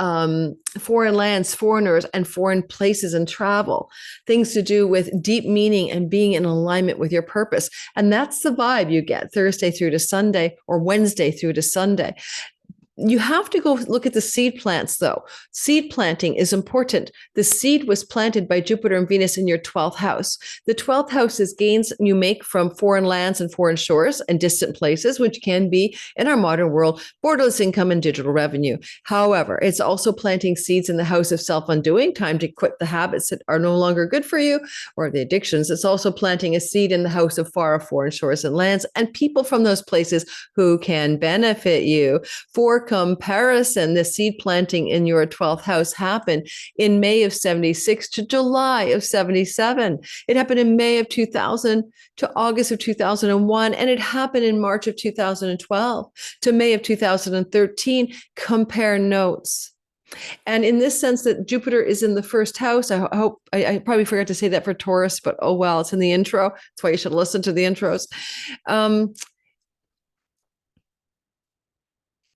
foreign lands, foreigners, and foreign places and travel, things to do with deep meaning and being in alignment with your purpose. And that's the vibe you get Thursday through to Sunday, or Wednesday through to Sunday. You have to go look at the seed plants, though. Seed planting is important. The seed was planted by Jupiter and Venus in your 12th house. The 12th house is gains you make from foreign lands and foreign shores and distant places, which can be, in our modern world, borderless income and digital revenue. However, it's also planting seeds in the house of self-undoing, time to quit the habits that are no longer good for you, or the addictions. It's also planting a seed in the house of far foreign shores and lands and people from those places who can benefit you. For comparison, the seed planting in your 12th house happened in May of 76 to July of 77. It happened in May of 2000 to August of 2001, and it happened in March of 2012 to May of 2013. Compare notes. And in this sense that Jupiter is in the first house, I hope, I probably forgot to say that for Taurus, but oh well, it's in the intro. That's why you should listen to the intros.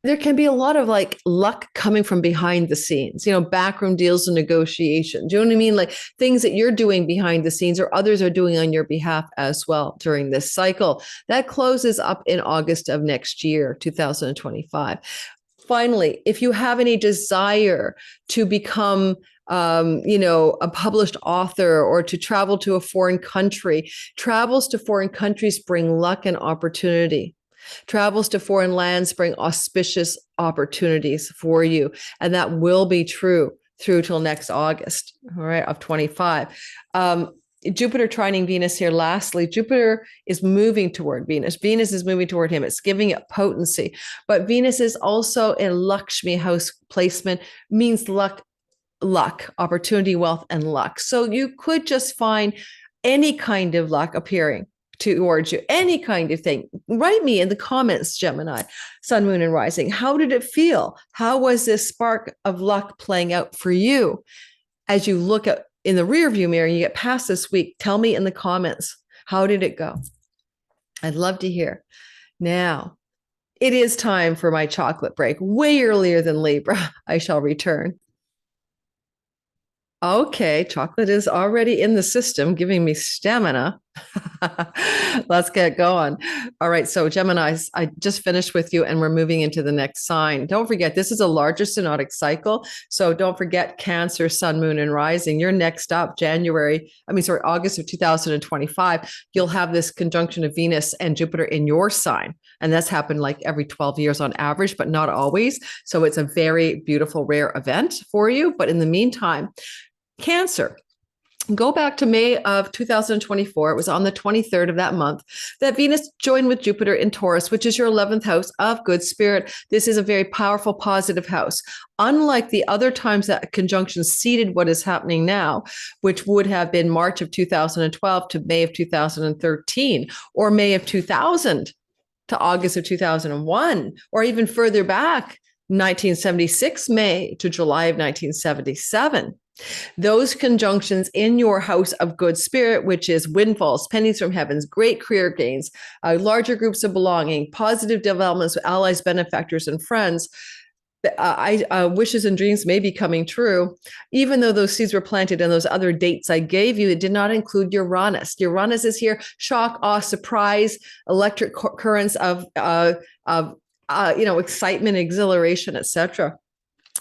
There can be a lot of like luck coming from behind the scenes, backroom deals and negotiations. Do you know what I mean? Like things that you're doing behind the scenes or others are doing on your behalf as well during this cycle. That closes up in August of next year, 2025. Finally, if you have any desire to become a published author or to travel to a foreign country, travels to foreign countries bring luck and opportunity. Travels to foreign lands bring auspicious opportunities for you. And that will be true through till next August, all right, of 25. Jupiter trining Venus here. Lastly, Jupiter is moving toward Venus. Venus is moving toward him. It's giving it potency. But Venus is also in Lakshmi house placement, means luck, opportunity, wealth, and luck. So you could just find any kind of luck appearing towards you, any kind of thing. Write me in the comments, Gemini, Sun, Moon, and Rising. How did it feel? How was this spark of luck playing out for you? As you look at in the rear view mirror, you get past this week, tell me in the comments, how did it go? I'd love to hear. Now, it is time for my chocolate break. Way earlier than Libra, I shall return. Okay, chocolate is already in the system, giving me stamina. Let's get going. All right, so Geminis, I just finished with you and we're moving into the next sign. Don't forget, this is a larger synodic cycle. So don't forget Cancer, Sun, Moon, and Rising. You're next up, August of 2025. You'll have this conjunction of Venus and Jupiter in your sign. And that's happened like every 12 years on average, but not always. So it's a very beautiful, rare event for you. But in the meantime, Cancer, go back to May of 2024. It was on the 23rd of that month that Venus joined with Jupiter in Taurus, which is your 11th house of good spirit. This is a very powerful, positive house. Unlike the other times that conjunction seeded what is happening now, which would have been March of 2012 to May of 2013, or May of 2000 to August of 2001, or even further back, 1976 May to July of 1977. Those conjunctions in your house of good spirit, which is windfalls, pennies from heavens, great career gains, larger groups of belonging, positive developments with allies, benefactors, and friends, wishes and dreams may be coming true. Even though those seeds were planted in those other dates I gave you, it did not include Uranus. Uranus is here, shock, awe, surprise, electric currents of excitement, exhilaration, etc.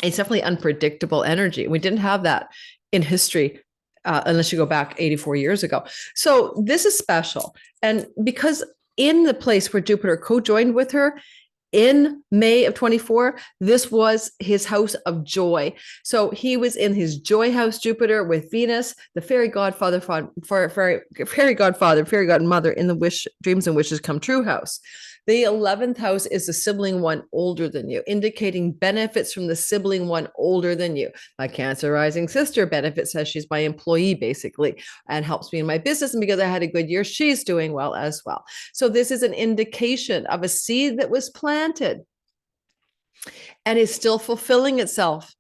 It's definitely unpredictable energy. We didn't have that in history unless you go back 84 years ago. So this is special. And because in the place where Jupiter co-joined with her in May of 24, this was his house of joy. So he was in his joy house, Jupiter, with Venus, the fairy godfather, fairy godmother in the wish, dreams and wishes come true house. The 11th house is the sibling one older than you, indicating benefits from the sibling one older than you. My Cancer rising sister benefits as she's my employee, basically, and helps me in my business. And because I had a good year, she's doing well as well. So this is an indication of a seed that was planted and is still fulfilling itself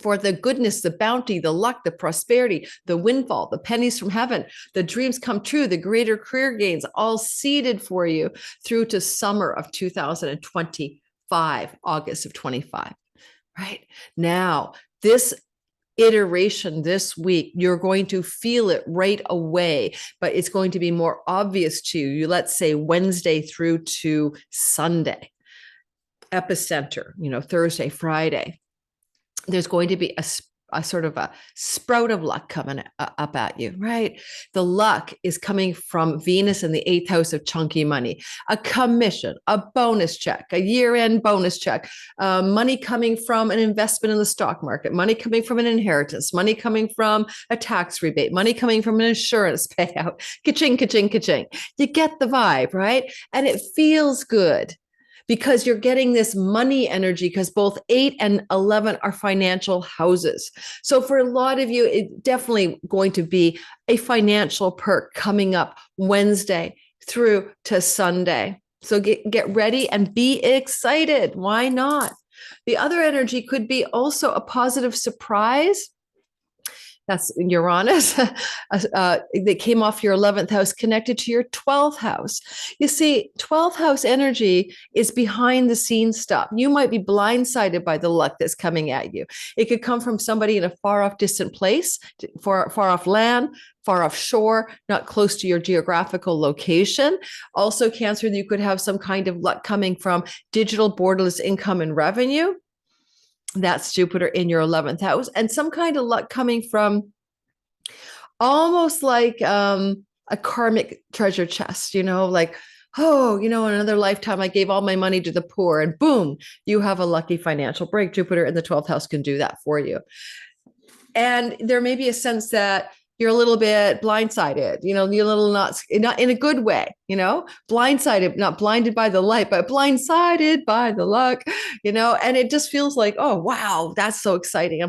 for the goodness, the bounty, the luck, the prosperity, the windfall, the pennies from heaven, the dreams come true, the greater career gains, all seeded for you through to summer of 2025, August of 25, right? Now, this iteration this week, you're going to feel it right away, but it's going to be more obvious to you, let's say Wednesday through to Sunday. Epicenter, Thursday, Friday. There's going to be a sort of a sprout of luck coming up at you, right? The luck is coming from Venus in the 8th house of chunky money, a commission, a bonus check, a year-end bonus check, money coming from an investment in the stock market, money coming from an inheritance, money coming from a tax rebate, money coming from an insurance payout, ka-ching, ka-ching, ka-ching. You get the vibe, right? And it feels good, because you're getting this money energy, because both 8 and 11 are financial houses. So for a lot of you, it's definitely going to be a financial perk coming up Wednesday through to Sunday. So get ready and be excited. Why not? The other energy could be also a positive surprise. That's Uranus. That came off your 11th house, connected to your 12th house. You see, 12th house energy is behind the scenes stuff. You might be blindsided by the luck that's coming at you. It could come from somebody in a far off distant place, far off land, far off shore, not close to your geographical location. Also, Cancer, you could have some kind of luck coming from digital borderless income and revenue. That's Jupiter in your 11th house, and some kind of luck coming from almost like a karmic treasure chest, like, oh, in another lifetime, I gave all my money to the poor, and boom, you have a lucky financial break. Jupiter in the 12th house can do that for you. And there may be a sense that you're a little bit blindsided, you're a little not in a good way, blindsided, not blinded by the light, but blindsided by the luck, and it just feels like, oh, wow, that's so exciting.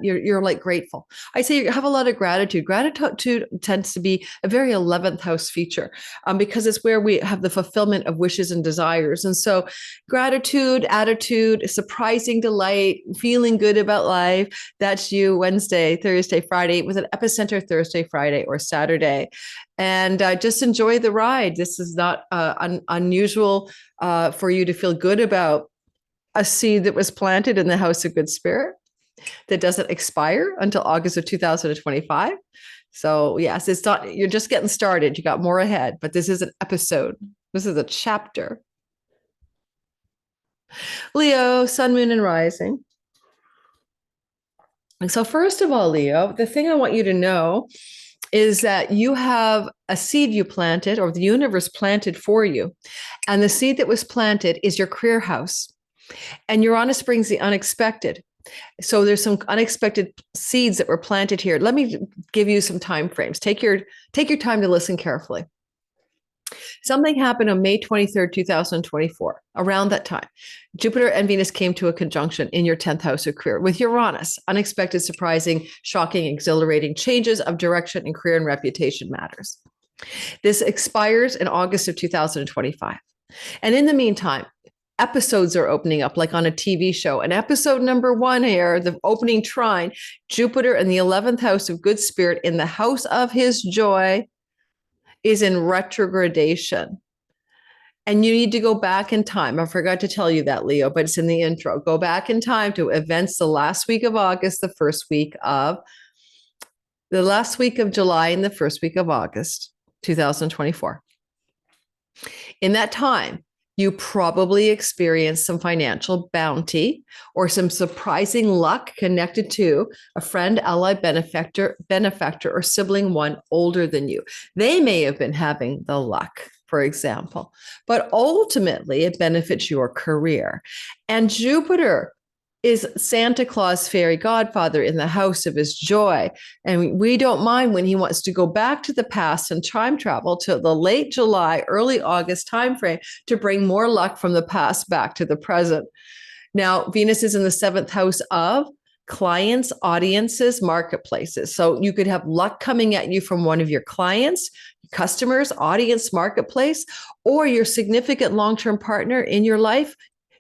You're like grateful. I say you have a lot of gratitude. Gratitude tends to be a very 11th house feature, because it's where we have the fulfillment of wishes and desires. And so gratitude, attitude, surprising delight, feeling good about life. That's you Wednesday, Thursday, Friday, with an epicenter Thursday, Friday, or Saturday. And just enjoy the ride. This is not unusual for you to feel good about a seed that was planted in the house of good spirit that doesn't expire until August of 2025. So yes, it's not, you're just getting started. You got more ahead, but this is an episode. This is a chapter. Leo, sun, moon, and rising. And so first of all, Leo, the thing I want you to know is that you have a seed you planted, or the universe planted for you. And the seed that was planted is your career house. And Uranus brings the unexpected. So there's some unexpected seeds that were planted here. Let me give you some time frames. Take your time to listen carefully. Something happened on May 23rd, 2024. Around that time, Jupiter and Venus came to a conjunction in your 10th house of career with Uranus. Unexpected, surprising, shocking, exhilarating changes of direction in career and reputation matters. This expires in August of 2025. And in the meantime, episodes are opening up like on a TV show. And episode number 1 here, the opening trine, Jupiter in the 11th house of good spirit in the house of his joy, is in retrogradation. And you need to go back in time. I forgot to tell you that, Leo, but it's in the intro. Go back in time to events the last week of August, the last week of July, and the first week of August, 2024. In that time, you probably experienced some financial bounty or some surprising luck connected to a friend, ally, benefactor, or sibling one older than you. They may have been having the luck, for example, but ultimately it benefits your career. And Jupiter is Santa Claus fairy godfather in the house of his joy. And we don't mind when he wants to go back to the past and time travel to the late July, early August timeframe to bring more luck from the past back to the present. Now, Venus is in the seventh house of clients, audiences, marketplaces. So you could have luck coming at you from one of your clients, customers, audience, marketplace, or your significant long-term partner in your life.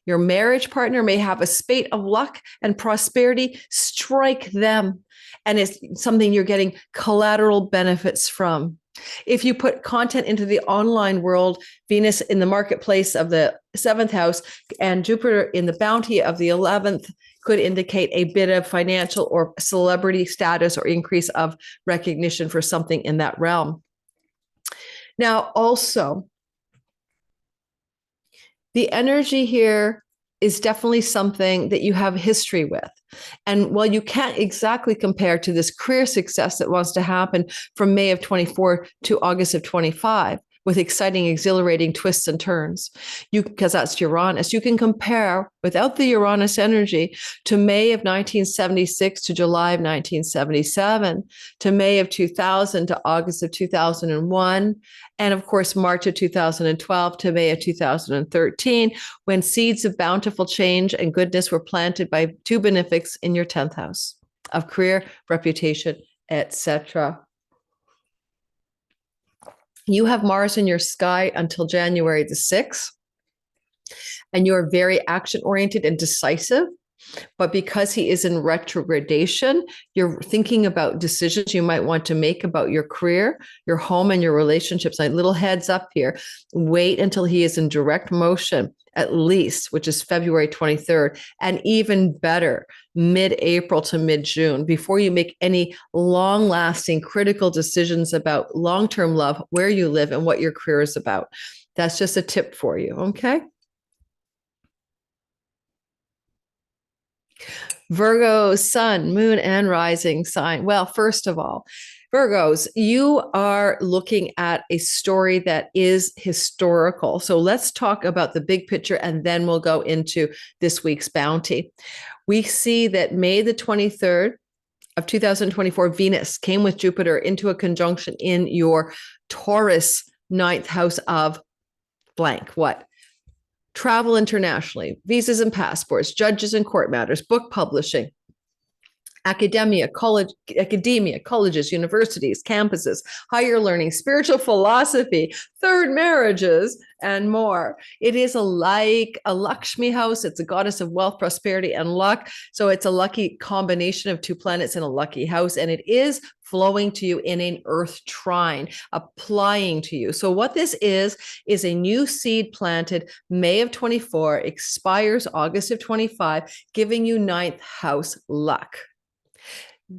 Your marriage partner may have a spate of luck and prosperity strike them. And it's something you're getting collateral benefits from. If you put content into the online world, Venus in the marketplace of the seventh house and Jupiter in the bounty of the 11th could indicate a bit of financial or celebrity status or increase of recognition for something in that realm. Now, also, the energy here is definitely something that you have history with. And while you can't exactly compare to this career success that wants to happen from May of 24 to August of 25, with exciting, exhilarating twists and turns, because that's Uranus, you can compare without the Uranus energy to May of 1976 to July of 1977, to May of 2000 to August of 2001, and of course, March of 2012 to May of 2013, when seeds of bountiful change and goodness were planted by two benefics in your 10th house of career, reputation, etc. You have Mars in your sky until January the 6th, and you're very action-oriented and decisive. But because he is in retrogradation, you're thinking about decisions you might want to make about your career, your home, and your relationships. Like, little heads up here. Wait until he is in direct motion, at least, which is February 23rd, and even better, mid-April to mid-June, before you make any long-lasting critical decisions about long-term love, where you live, and what your career is about. That's just a tip for you, okay? Virgo, sun, moon, and rising sign. Well, first of all, Virgos, you are looking at a story that is historical. So let's talk about the big picture, and then we'll go into this week's bounty. We see that May the 23rd of 2024, Venus came with Jupiter into a conjunction in your Taurus ninth house of blank. What? Travel internationally, visas and passports, judges and court matters, book publishing, academia, colleges, universities, campuses, higher learning, spiritual philosophy, third marriages, and more. It is like a Lakshmi house. It's a goddess of wealth, prosperity, and luck. So it's a lucky combination of two planets in a lucky house, and it is flowing to you in an earth trine, applying to you. So what this is a new seed planted May of 24, expires August of 25, giving you ninth house luck.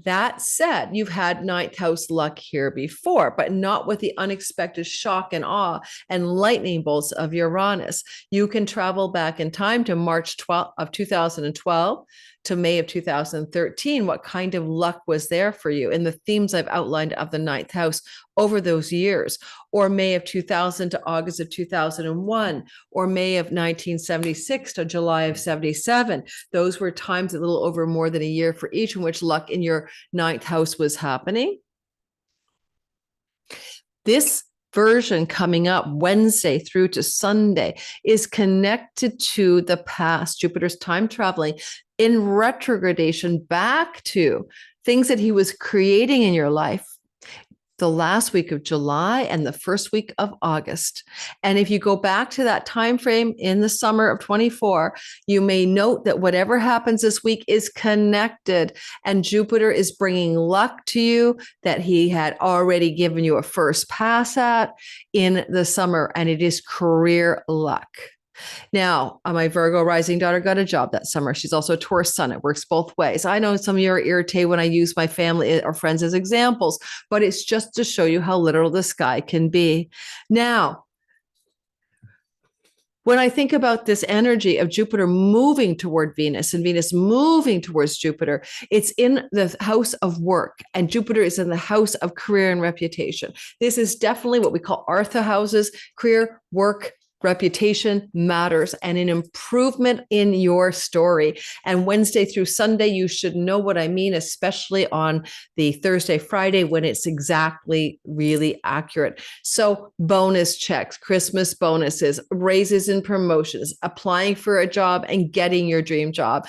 That said, you've had ninth house luck here before, but not with the unexpected shock and awe and lightning bolts of Uranus. You can travel back in time to March 12th of 2012 to May of 2013. What kind of luck was there for you in the themes I've outlined of the ninth house over those years? Or May of 2000 to August of 2001, or May of 1976 to July of 77. Those were times a little over more than a year for each in which luck in your ninth house was happening. This version coming up Wednesday through to Sunday is connected to the past. Jupiter's time traveling in retrogradation back to things that he was creating in your life the last week of July and the first week of August. And if you go back to that time frame in the summer of 24, you may note that whatever happens this week is connected, and Jupiter is bringing luck to you that he had already given you a first pass at in the summer, and it is career luck. Now, my Virgo rising daughter got a job that summer. She's also a Taurus sun. It works both ways. I know some of you are irritated when I use my family or friends as examples, but it's just to show you how literal the sky can be. Now, when I think about this energy of Jupiter moving toward Venus and Venus moving towards Jupiter, it's in the house of work, and Jupiter is in the house of career and reputation. This is definitely what we call Artha houses: career, work, Reputation matters, and an improvement in your story. And Wednesday through Sunday, you should know what I mean, especially on the Thursday, Friday, when it's exactly really accurate. So bonus checks, Christmas bonuses, raises and promotions, applying for a job and getting your dream job,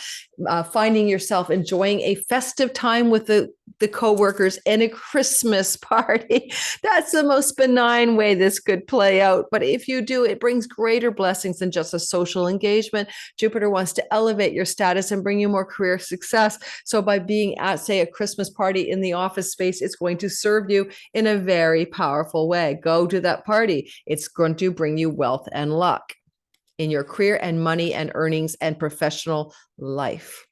finding yourself enjoying a festive time with the coworkers and a Christmas party. That's the most benign way this could play out. But if you do, it brings greater blessings than just a social engagement. Jupiter wants to elevate your status and bring you more career success. So by being at, say, a Christmas party in the office space, it's going to serve you in a very powerful way. Go to that party. It's going to bring you wealth and luck in your career and money and earnings and professional life.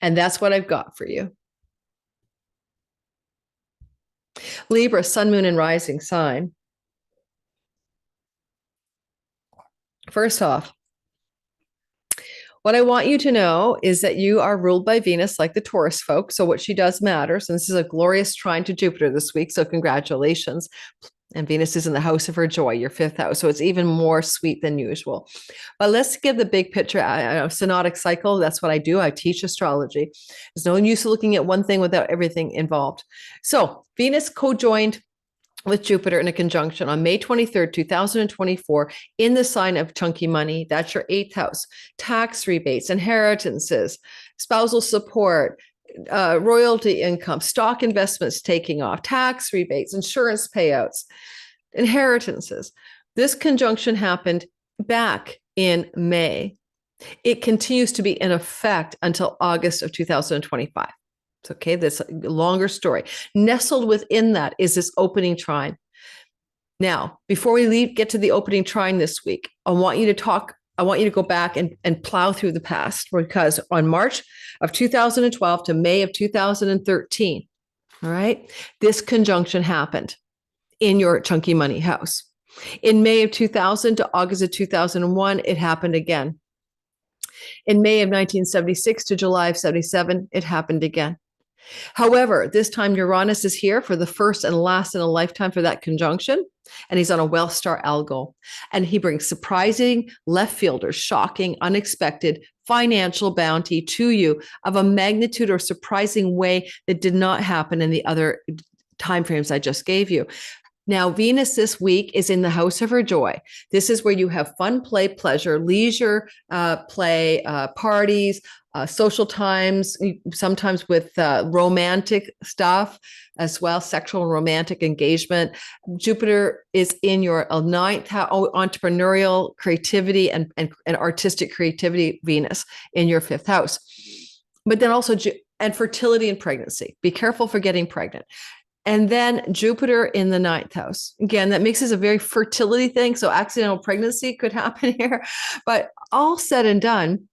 And that's what I've got for you. Libra, sun, moon, and rising sign. First off, what I want you to know is that you are ruled by Venus like the Taurus folk. So what she does matters. And this is a glorious trine to Jupiter this week. So congratulations. And Venus is in the house of her joy, your 5th house. So it's even more sweet than usual. But let's give the big picture. Synodic cycle, that's what I do. I teach astrology. There's no use looking at one thing without everything involved. So Venus co-joined with Jupiter in a conjunction on May 23rd, 2024, in the sign of chunky money. That's your 8th house. Tax rebates, inheritances, spousal support, royalty income, stock investments taking off, tax rebates, insurance payouts, inheritances. This conjunction happened back in May. It continues to be in effect until August of 2025. It's okay, that's a longer story. Nestled within that is this opening trine. Now, before we get to the opening trine this week, I want you to go back and plow through the past, because on March of 2012 to May of 2013, all right, this conjunction happened in your chunky money house. In May of 2000 to August of 2001, it happened again. In May of 1976 to July of 77, it happened again. However, this time Uranus is here for the first and last in a lifetime for that conjunction, and he's on a wealth star Algol, and he brings surprising, left fielders, shocking, unexpected financial bounty to you of a magnitude or surprising way that did not happen in the other timeframes I just gave you. Now, Venus this week is in the house of her joy. This is where you have fun, play, pleasure, leisure, play, parties, social times, sometimes with romantic stuff as well, sexual and romantic engagement. Jupiter is in your 9th house, entrepreneurial creativity and artistic creativity, Venus in your 5th house. But then also, and fertility and pregnancy. Be careful for getting pregnant. And then Jupiter in the 9th house. Again, that makes this a very fertility thing. So accidental pregnancy could happen here. But all said and done,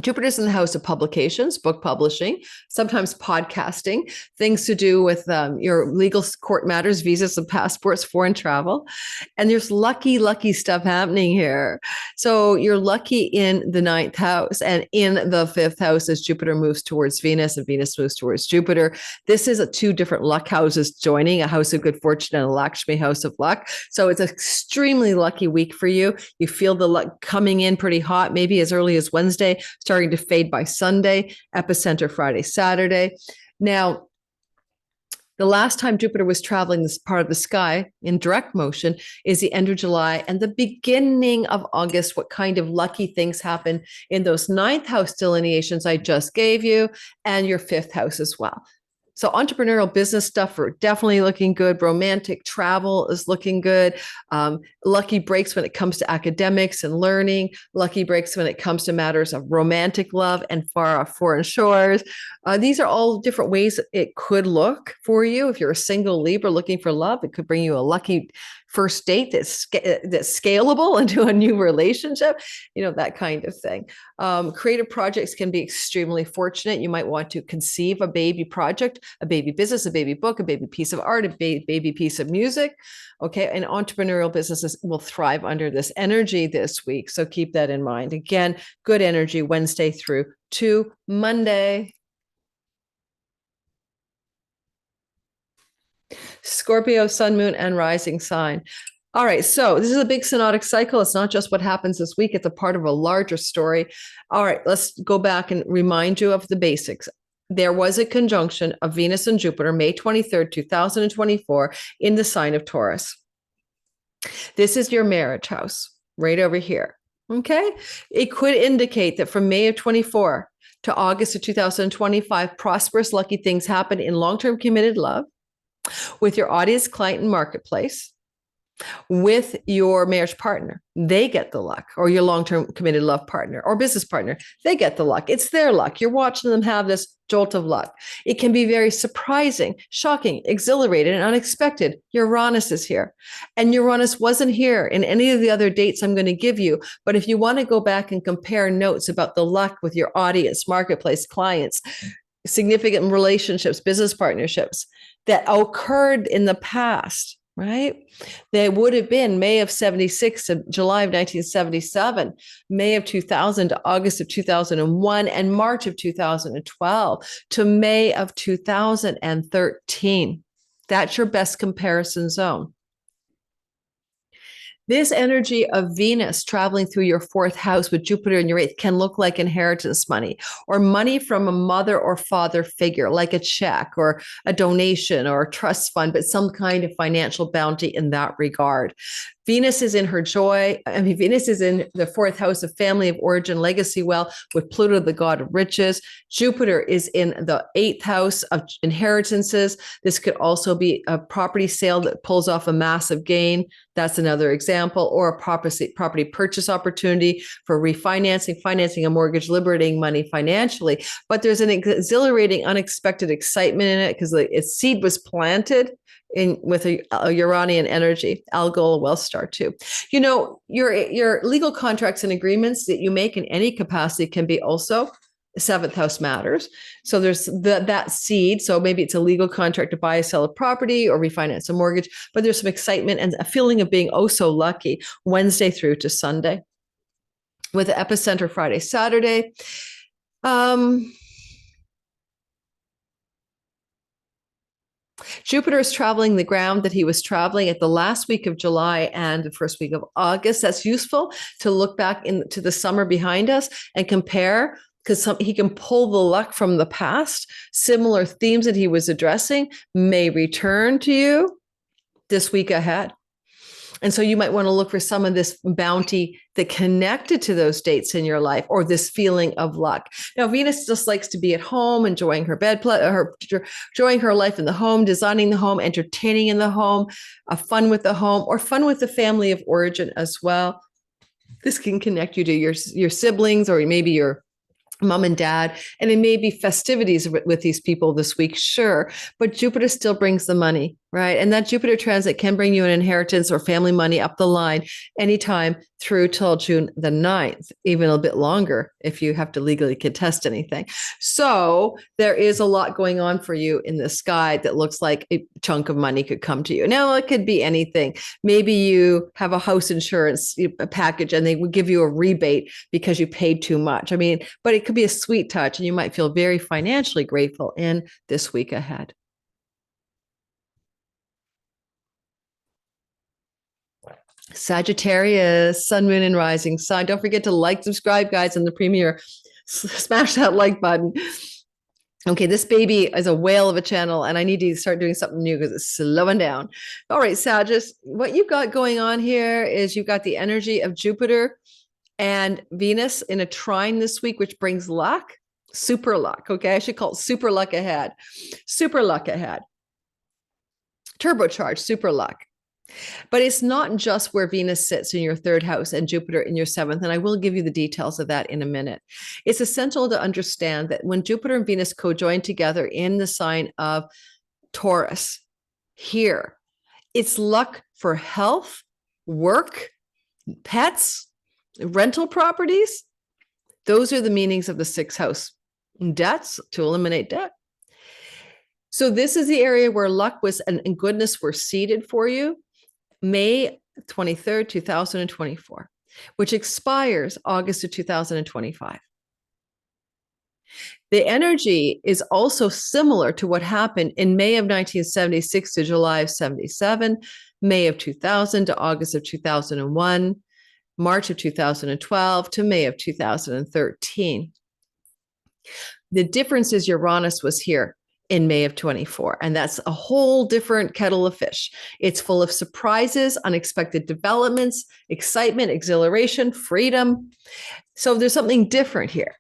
Jupiter's in the house of publications, book publishing, sometimes podcasting, things to do with your legal court matters, visas and passports, foreign travel. And there's lucky, lucky stuff happening here. So you're lucky in the 9th house, and in the 5th house as Jupiter moves towards Venus and Venus moves towards Jupiter. This is 2 different luck houses joining, a house of good fortune and a Lakshmi house of luck. So it's an extremely lucky week for you. You feel the luck coming in pretty hot, maybe as early as Wednesday, starting to fade by Sunday, epicenter Friday, Saturday. Now, the last time Jupiter was traveling this part of the sky in direct motion is the end of July and the beginning of August. What kind of lucky things happen in those 9th house delineations I just gave you, and your 5th house as well. So entrepreneurial business stuff are definitely looking good. Romantic travel is looking good. Lucky breaks when it comes to academics and learning. Lucky breaks when it comes to matters of romantic love and far off foreign shores. These are all different ways it could look for you. If you're a single Libra looking for love, it could bring you a lucky first date that's scalable into a new relationship, that kind of thing. Creative projects can be extremely fortunate. You might want to conceive a baby project, a baby business, a baby book, a baby piece of art, a baby piece of music. Okay. And entrepreneurial businesses will thrive under this energy this week. So keep that in mind. Again, good energy Wednesday through to Monday. Scorpio, sun, moon, and rising sign. All right, so this is a big synodic cycle. It's not just what happens this week, it's a part of a larger story. All right, let's go back and remind you of the basics. There was a conjunction of Venus and Jupiter, May 23rd, 2024, in the sign of Taurus. This is your marriage house right over here. Okay. It could indicate that from May of 24 to August of 2025, prosperous, lucky things happen in long term committed love with your audience, client, and marketplace. With your marriage partner, they get the luck, or your long-term committed love partner or business partner, they get the luck. It's their luck. You're watching them have this jolt of luck. It can be very surprising, shocking, exhilarated, and unexpected. Uranus is here. And Uranus wasn't here in any of the other dates I'm going to give you. But if you want to go back and compare notes about the luck with your audience, marketplace, clients, significant relationships, business partnerships that occurred in the past, right? They would have been May of 76 to July of 1977, May of 2000 to August of 2001, and March of 2012 to May of 2013. That's your best comparison zone. This energy of Venus traveling through your fourth house with Jupiter in your eighth can look like inheritance money or money from a mother or father figure, like a check or a donation or a trust fund, but some kind of financial bounty in that regard. Venus is in her joy. Venus is in the fourth house of family of origin, legacy, wealth, with Pluto, the god of riches. Jupiter is in the eighth house of inheritances. This could also be a property sale that pulls off a massive gain. That's another example, or a property purchase opportunity for refinancing, financing a mortgage, liberating money financially. But there's an exhilarating, unexpected excitement in it because its seed was planted with a Uranian energy. Algol, wealth star too. You know, your legal contracts and agreements that you make in any capacity can be also seventh house matters. So there's that seed. So maybe it's a legal contract to buy or sell a property or refinance a mortgage, but there's some excitement and a feeling of being oh so lucky Wednesday through to Sunday with the epicenter Friday, Saturday. Jupiter is traveling the ground that he was traveling at the last week of July and the first week of August. That's useful to look back into the summer behind us and compare, because he can pull the luck from the past. Similar themes that he was addressing may return to you this week ahead. And so you might want to look for some of this bounty that connected to those dates in your life, or this feeling of luck. Now, Venus just likes to be at home, enjoying her enjoying her life in the home, designing the home, entertaining in the home, fun with the home, or fun with the family of origin as well. This can connect you to your siblings, or maybe your mom and dad, and it may be festivities with these people this week, sure, but Jupiter still brings the money, right? And that Jupiter transit can bring you an inheritance or family money up the line anytime through till June the 9th, even a bit longer if you have to legally contest anything. So there is a lot going on for you in the sky that looks like a chunk of money could come to you. Now, it could be anything. Maybe you have a house insurance package and they would give you a rebate because you paid too much. I mean, but it could be a sweet touch and you might feel very financially grateful in this week ahead. Sagittarius, sun, moon, and rising sign. Don't forget to like, subscribe, guys, in the premiere. Smash that like button. Okay, this baby is a whale of a channel, and I need to start doing something new because it's slowing down. All right, Sagittarius, what you've got going on here is you've got the energy of Jupiter and Venus in a trine this week, which brings luck, super luck. Okay, I should call it super luck ahead. Super luck ahead. Turbocharged super luck. But it's not just where Venus sits in your third house and Jupiter in your seventh. And I will give you the details of that in a minute. It's essential to understand that when Jupiter and Venus co-join together in the sign of Taurus here, it's luck for health, work, pets, rental properties. Those are the meanings of the sixth house. Debts, to eliminate debt. So this is the area where luck was and goodness were seeded for you. May 23rd, 2024, which expires August of 2025. The energy is also similar to what happened in May of 1976 to July of 77, May of 2000 to August of 2001, March of 2012 to May of 2013. The difference is Uranus was here in May of 24, and that's a whole different kettle of fish. It's full of surprises, unexpected developments, excitement, exhilaration, freedom. So there's something different here.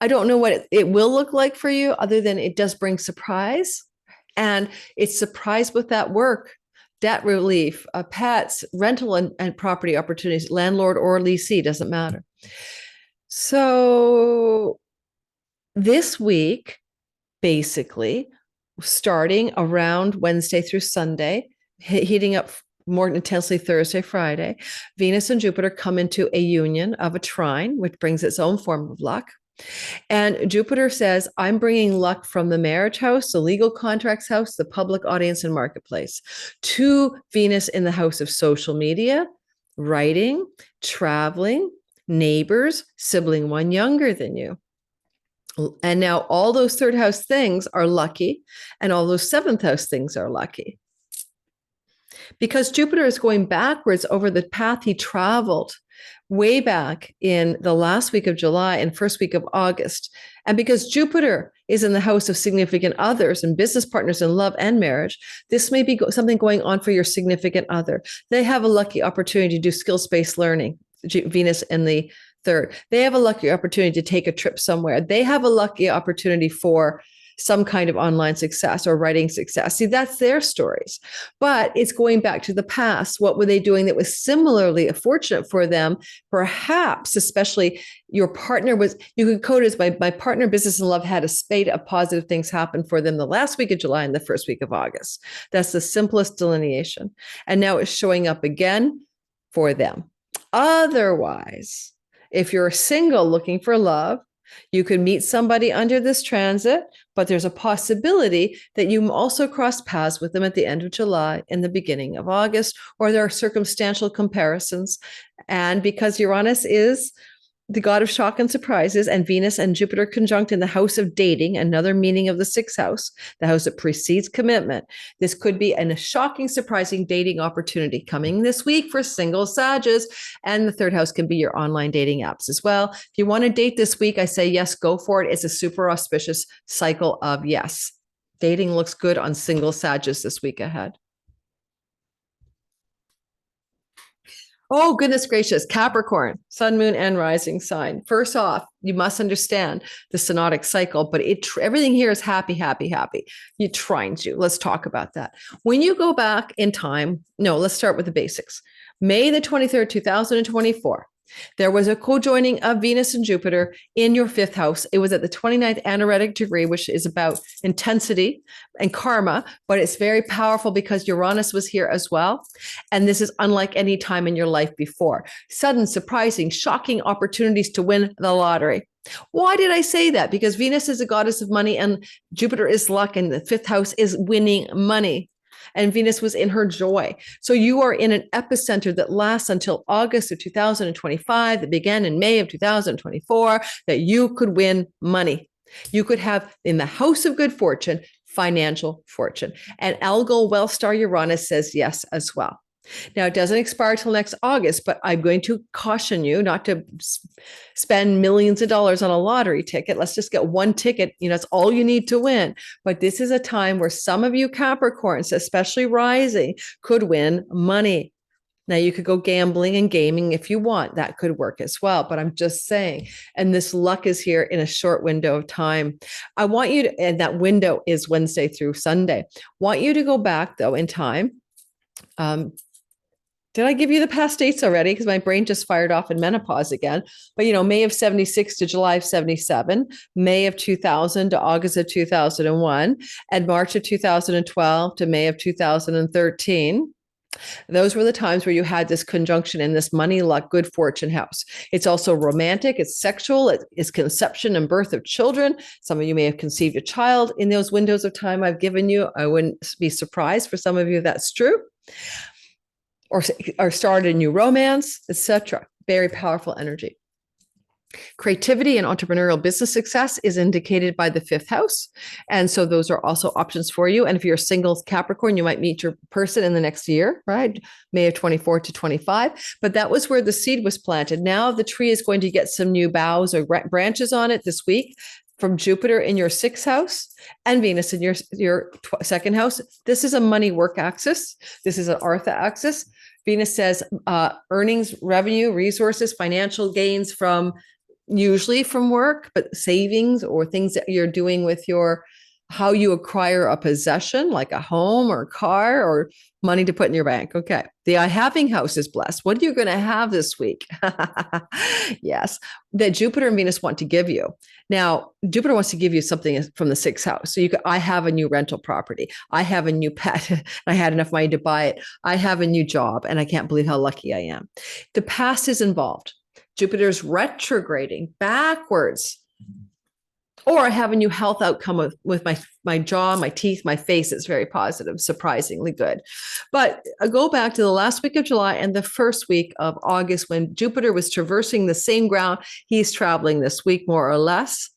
I don't know what it will look like for you, other than it does bring surprise. And it's surprise with that work, debt relief, pets, rental and property opportunities, landlord or leasee, doesn't matter. So this week, basically, starting around Wednesday through Sunday, heating up more intensely Thursday, Friday, Venus and Jupiter come into a union of a trine, which brings its own form of luck. And Jupiter says, I'm bringing luck from the marriage house, the legal contracts house, the public audience and marketplace, to Venus in the house of social media, writing, traveling, neighbors, sibling one younger than you. And now all those third house things are lucky, and all those seventh house things are lucky. Because Jupiter is going backwards over the path he traveled way back in the last week of July and first week of August. And because Jupiter is in the house of significant others and business partners in love and marriage, this may be something going on for your significant other. They have a lucky opportunity to do skills-based learning, Venus in the third. They have a lucky opportunity to take a trip somewhere. They have a lucky opportunity for some kind of online success or writing success. See, that's their stories, but it's going back to the past. What were they doing that was similarly fortunate for them? Perhaps, especially your partner was, you could code it as my partner, business and love had a spate of positive things happen for them the last week of July and the first week of August. That's the simplest delineation. And now it's showing up again for them. Otherwise, if you're single looking for love, you could meet somebody under this transit, but there's a possibility that you also cross paths with them at the end of July and the beginning of August, or there are circumstantial comparisons. And because Uranus is the god of shock and surprises, and Venus and Jupiter conjunct in the house of dating, another meaning of the sixth house, the house that precedes commitment, this could be a shocking, surprising dating opportunity coming this week for single Sages. And the third house can be your online dating apps as well. If you want to date this week, I say yes, go for it. It's a super auspicious cycle of yes. Dating looks good on single Sages this week ahead. Oh, goodness gracious. Capricorn, sun, moon, and rising sign. First off, you must understand the synodic cycle, but everything here is happy, happy, happy. You trines you. Let's talk about that. When you go back in time, let's start with the basics. May the 23rd, 2024. There was a co-joining of Venus and Jupiter in your fifth house. It was at the 29th anaretic degree, which is about intensity and karma, but it's very powerful because Uranus was here as well. And this is unlike any time in your life before. Sudden, surprising, shocking opportunities to win the lottery. Why did I say that? Because Venus is a goddess of money and Jupiter is luck, and the fifth house is winning money. And Venus was in her joy. So you are in an epicenter that lasts until August of 2025, that began in May of 2024, that you could win money. You could have in the house of good fortune, financial fortune. And Algol well star Uranus says yes as well. Now, it doesn't expire till next August, but I'm going to caution you not to spend millions of dollars on a lottery ticket. Let's just get one ticket. It's all you need to win. But this is a time where some of you Capricorns, especially rising, could win money. Now, you could go gambling and gaming if you want. That could work as well. But I'm just saying, and this luck is here in a short window of time. I want you to, and that window is Wednesday through Sunday. Want you to go back, though, in time. Did I give you the past dates already? Because my brain just fired off in menopause again. But, May of 76 to July of 77, May of 2000 to August of 2001, and March of 2012 to May of 2013. Those were the times where you had this conjunction in this money, luck, good fortune house. It's also romantic. It's sexual. It's conception and birth of children. Some of you may have conceived a child in those windows of time I've given you. I wouldn't be surprised for some of you if that's true. Or started a new romance, etc. Very powerful energy. Creativity and entrepreneurial business success is indicated by the fifth house. And so those are also options for you. And if you're a single Capricorn, you might meet your person in the next year, right? May of 24 to 25. But that was where the seed was planted. Now the tree is going to get some new boughs or branches on it this week from Jupiter in your sixth house and Venus in your second house. This is a money work axis. This is an Artha axis. Venus says earnings, revenue, resources, financial gains from usually from work, but savings or things that you're doing with how you acquire a possession like a home or a car or money to put in your bank. Okay. The I having house is blessed. What are you going to have this week? Yes. That Jupiter and Venus want to give you. Now, Jupiter wants to give you something from the sixth house. So I have a new rental property. I have a new pet. I had enough money to buy it. I have a new job and I can't believe how lucky I am. The past is involved. Jupiter's retrograding backwards. Or I have a new health outcome with my jaw, my teeth, my face. It's very positive, surprisingly good. But I go back to the last week of July and the first week of August when Jupiter was traversing the same ground he's traveling this week, more or less.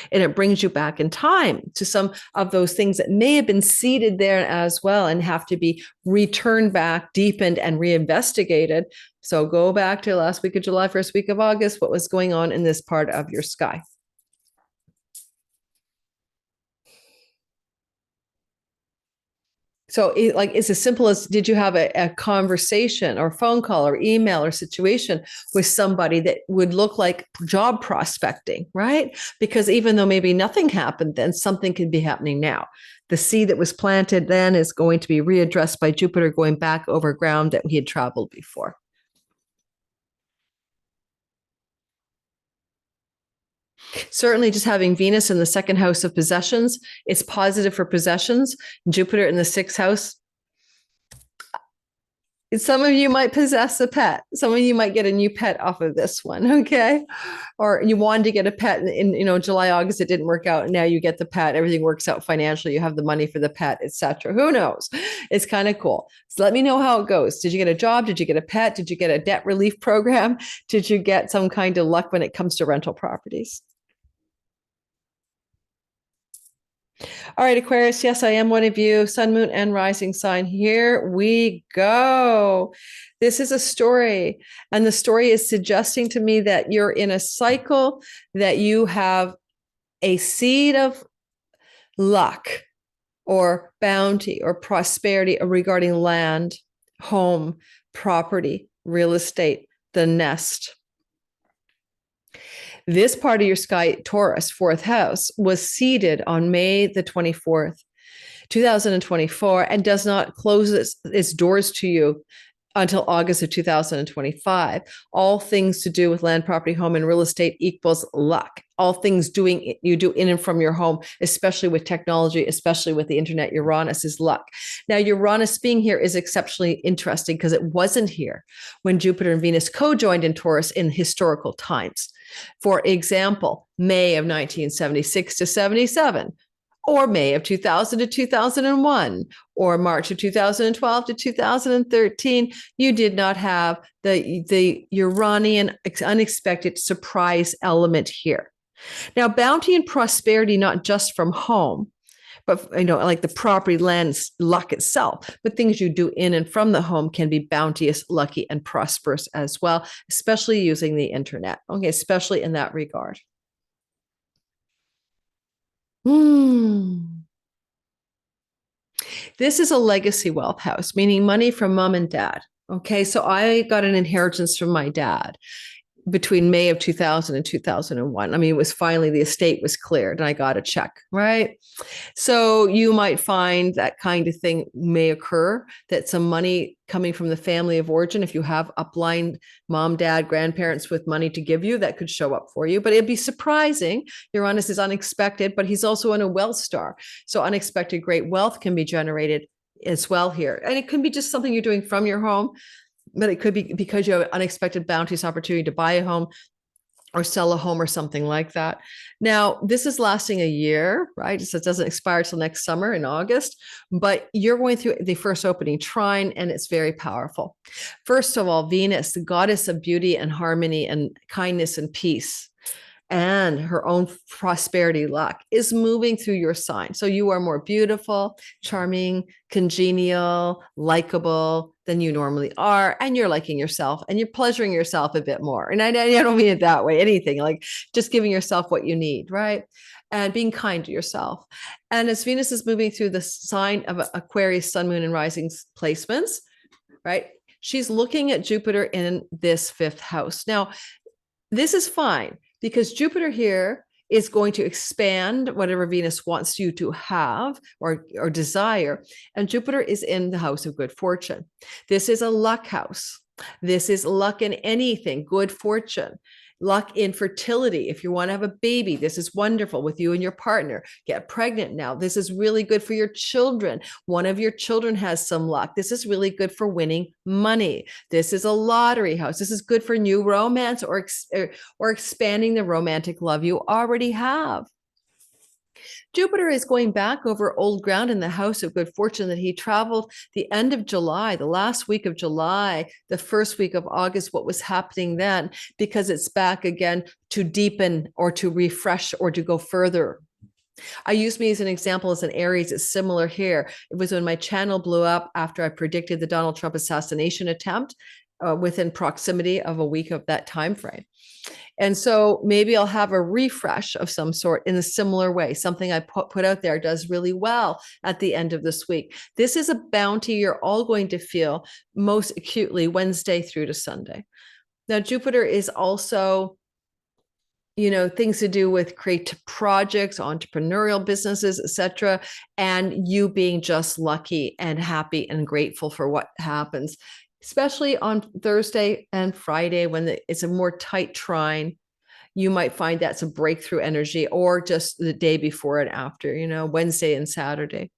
And it brings you back in time to some of those things that may have been seeded there as well and have to be returned back, deepened, and reinvestigated. So go back to last week of July, first week of August, what was going on in this part of your sky. So it's as simple as, did you have a conversation or phone call or email or situation with somebody that would look like job prospecting, right? Because even though maybe nothing happened then, something could be happening now. The seed that was planted then is going to be readdressed by Jupiter going back over ground that he had traveled before. Certainly just having Venus in the second house of possessions, it's positive for possessions. Jupiter in the sixth house. Some of you might possess a pet. Some of you might get a new pet off of this one, okay? Or you wanted to get a pet in July, August, it didn't work out. And now you get the pet, everything works out financially, you have the money for the pet, etc. Who knows? It's kind of cool. So let me know how it goes. Did you get a job? Did you get a pet? Did you get a debt relief program? Did you get some kind of luck when it comes to rental properties? All right, Aquarius, yes, I am one of you. Sun, moon, and rising sign. Here we go. This is a story, and the story is suggesting to me that you're in a cycle, that you have a seed of luck or bounty or prosperity regarding land, home, property, real estate, the nest. This part of your sky, Taurus, fourth house, was seeded on May the 24th, 2024, and does not close its doors to you until August of 2025. All things to do with land, property, home, and real estate equals luck. All things you do in and from your home, especially with technology, especially with the internet, Uranus is luck. Now, Uranus being here is exceptionally interesting because it wasn't here when Jupiter and Venus co-joined in Taurus in historical times. For example, May of 1976 to 77, or May of 2000 to 2001, or March of 2012 to 2013, you did not have the Uranian unexpected surprise element here. Now, bounty and prosperity, not just from home, but like the property, land, luck itself, but things you do in and from the home can be bounteous, lucky, and prosperous as well, especially using the internet. Okay, especially in that regard. This is a legacy wealth house, meaning money from mom and dad. Okay, so I got an inheritance from my dad between May of 2000 and 2001. I mean, it was finally, the estate was cleared and I got a check, right? So you might find that kind of thing may occur, that some money coming from the family of origin, if you have upline mom, dad, grandparents with money to give you, that could show up for you. But it'd be surprising. Uranus is unexpected, but he's also in a wealth star. So unexpected great wealth can be generated as well here. And it can be just something you're doing from your home, but it could be because you have an unexpected bounteous opportunity to buy a home or sell a home or something like that. Now, this is lasting a year, right? So it doesn't expire till next summer in August, but you're going through the first opening trine and it's very powerful. First of all, Venus, the goddess of beauty and harmony and kindness and peace, and her own prosperity luck is moving through your sign. So you are more beautiful, charming, congenial, likable than you normally are. And you're liking yourself and you're pleasuring yourself a bit more. And I don't mean it that way, anything like just giving yourself what you need, right? And being kind to yourself. And as Venus is moving through the sign of Aquarius, sun, moon, and rising placements, right? She's looking at Jupiter in this fifth house. Now, this is fine because Jupiter here is going to expand whatever Venus wants you to have or desire. And Jupiter is in the house of good fortune. This is a luck house. This is luck in anything, good fortune. Luck in fertility. If you want to have a baby, this is wonderful with you and your partner. Get pregnant now. This is really good for your children. One of your children has some luck. This is really good for winning money. This is a lottery house. This is good for new romance or expanding the romantic love you already have. Jupiter is going back over old ground in the house of good fortune that he traveled the end of July, the last week of July, the first week of August, what was happening then, because it's back again to deepen or to refresh or to go further. I use me as an example as an Aries. It's similar here. It was when my channel blew up after I predicted the Donald Trump assassination attempt within proximity of a week of that time frame. And so maybe I'll have a refresh of some sort in a similar way. Something I put out there does really well at the end of this week. This is a bounty you're all going to feel most acutely Wednesday through to Sunday. Now, Jupiter is also, things to do with creative projects, entrepreneurial businesses, etc., and you being just lucky and happy and grateful for what happens, especially on Thursday and Friday when it's a more tight trine. You might find that's a breakthrough energy, or just the day before and after, Wednesday and Saturday.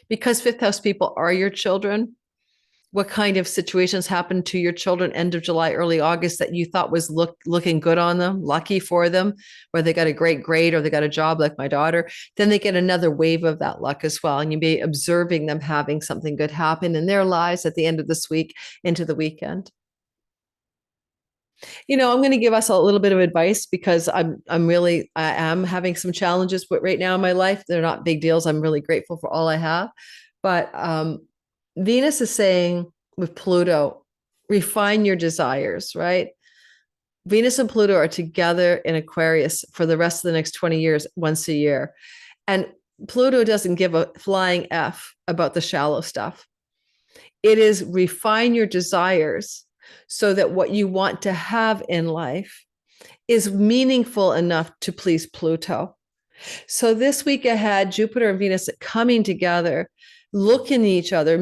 Because fifth house people are your children, what kind of situations happened to your children end of July, early August that you thought was looking good on them, lucky for them, where they got a great grade or they got a job like my daughter, then they get another wave of that luck as well. And you'll be observing them having something good happen in their lives at the end of this week into the weekend. I'm going to give us a little bit of advice because I am having some challenges, but right now in my life, they're not big deals. I'm really grateful for all I have. But Venus is saying with Pluto, refine your desires, right? Venus and Pluto are together in Aquarius for the rest of the next 20 years, once a year. And Pluto doesn't give a flying F about the shallow stuff. It is refine your desires so that what you want to have in life is meaningful enough to please Pluto. So this week ahead, Jupiter and Venus coming together, looking at each other,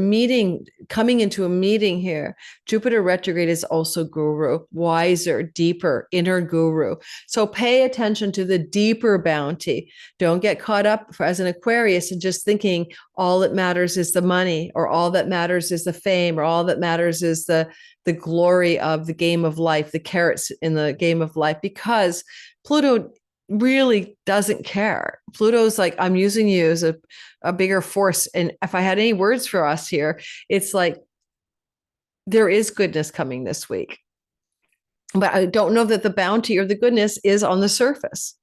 coming into a meeting here. Jupiter retrograde is also guru, wiser, deeper, inner guru. So pay attention to the deeper bounty. Don't get caught up as an Aquarius and just thinking all that matters is the money, or all that matters is the fame, or all that matters is the glory of the game of life, the carrots in the game of life, because Pluto really doesn't care. Pluto's like, I'm using you as a bigger force. And if I had any words for us here, it's like, there is goodness coming this week. But I don't know that the bounty or the goodness is on the surface.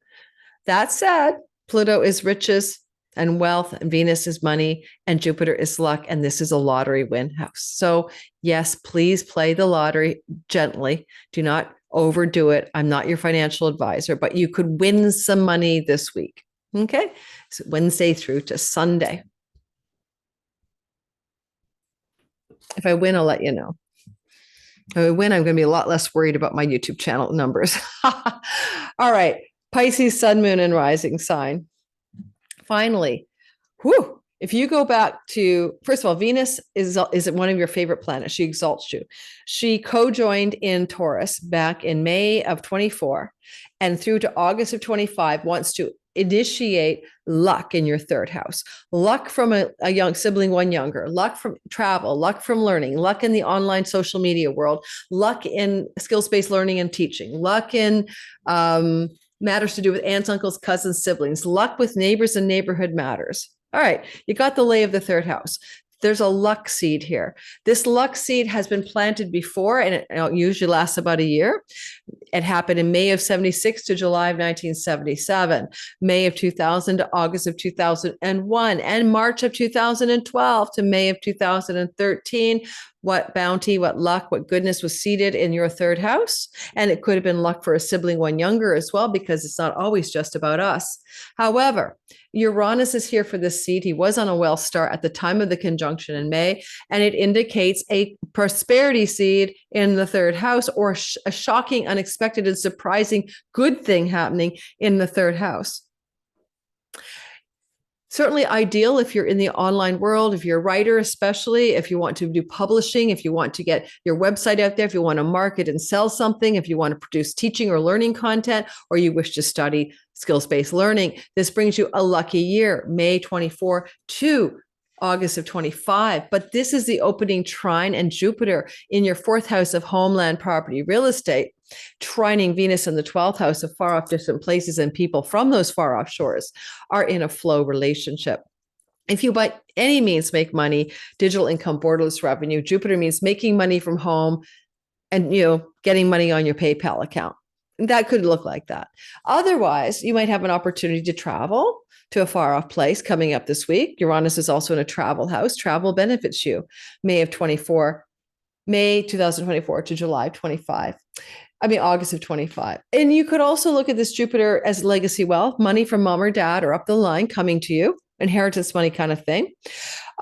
That said, Pluto is riches and wealth, and Venus is money, and Jupiter is luck. And this is a lottery win house. So yes, please play the lottery gently. Do not overdo it. I'm not your financial advisor, but you could win some money this week. Okay. So Wednesday through to Sunday. If I win, I'll let you know. If I win, I'm going to be a lot less worried about my YouTube channel numbers. All right. Pisces, sun, moon, and rising sign. Finally, if you go back to, first of all, Venus is one of your favorite planets. She exalts you. She co-joined in Taurus back in May of 24 and through to August of 25 wants to initiate luck in your third house. Luck from a young sibling, one younger, luck from travel, luck from learning, luck in the online social media world, luck in skills-based learning and teaching, luck in matters to do with aunts, uncles, cousins, siblings, luck with neighbors and neighborhood matters. All right, you got the lay of the third house. there's a luck seed here. This luck seed has been planted before, and it usually lasts about a year. It happened in May of 76 to July of 1977, May of 2000 to August of 2001, and March of 2012 to May of 2013. What bounty, what luck, what goodness was seated in your third house. And it could have been luck for a sibling one younger as well, because it's not always just about us. However, Uranus is here for this seed. He was on a well start at the time of the conjunction in May, and it indicates a prosperity seed in the third house, or a shocking, unexpected, and surprising good thing happening in the third house. Certainly ideal if you're in the online world, if you're a writer, especially if you want to do publishing, if you want to get your website out there, if you want to market and sell something, if you want to produce teaching or learning content, or you wish to study skills-based learning. This brings you a lucky year, May 24 to August of 25. But this is the opening trine and Jupiter in your fourth house of homeland, property, real estate, trining Venus in the 12th house of far off distant places, and people from those far off shores are in a flow relationship. If you by any means make money, digital income, borderless revenue, Jupiter means making money from home and, getting money on your PayPal account. That could look like that. Otherwise, you might have an opportunity to travel to a far off place coming up this week. Uranus is also in a travel house. Travel benefits you. May 2024 to July 25. August of 25. And you could also look at this Jupiter as legacy wealth, money from mom or dad or up the line coming to you, inheritance money kind of thing,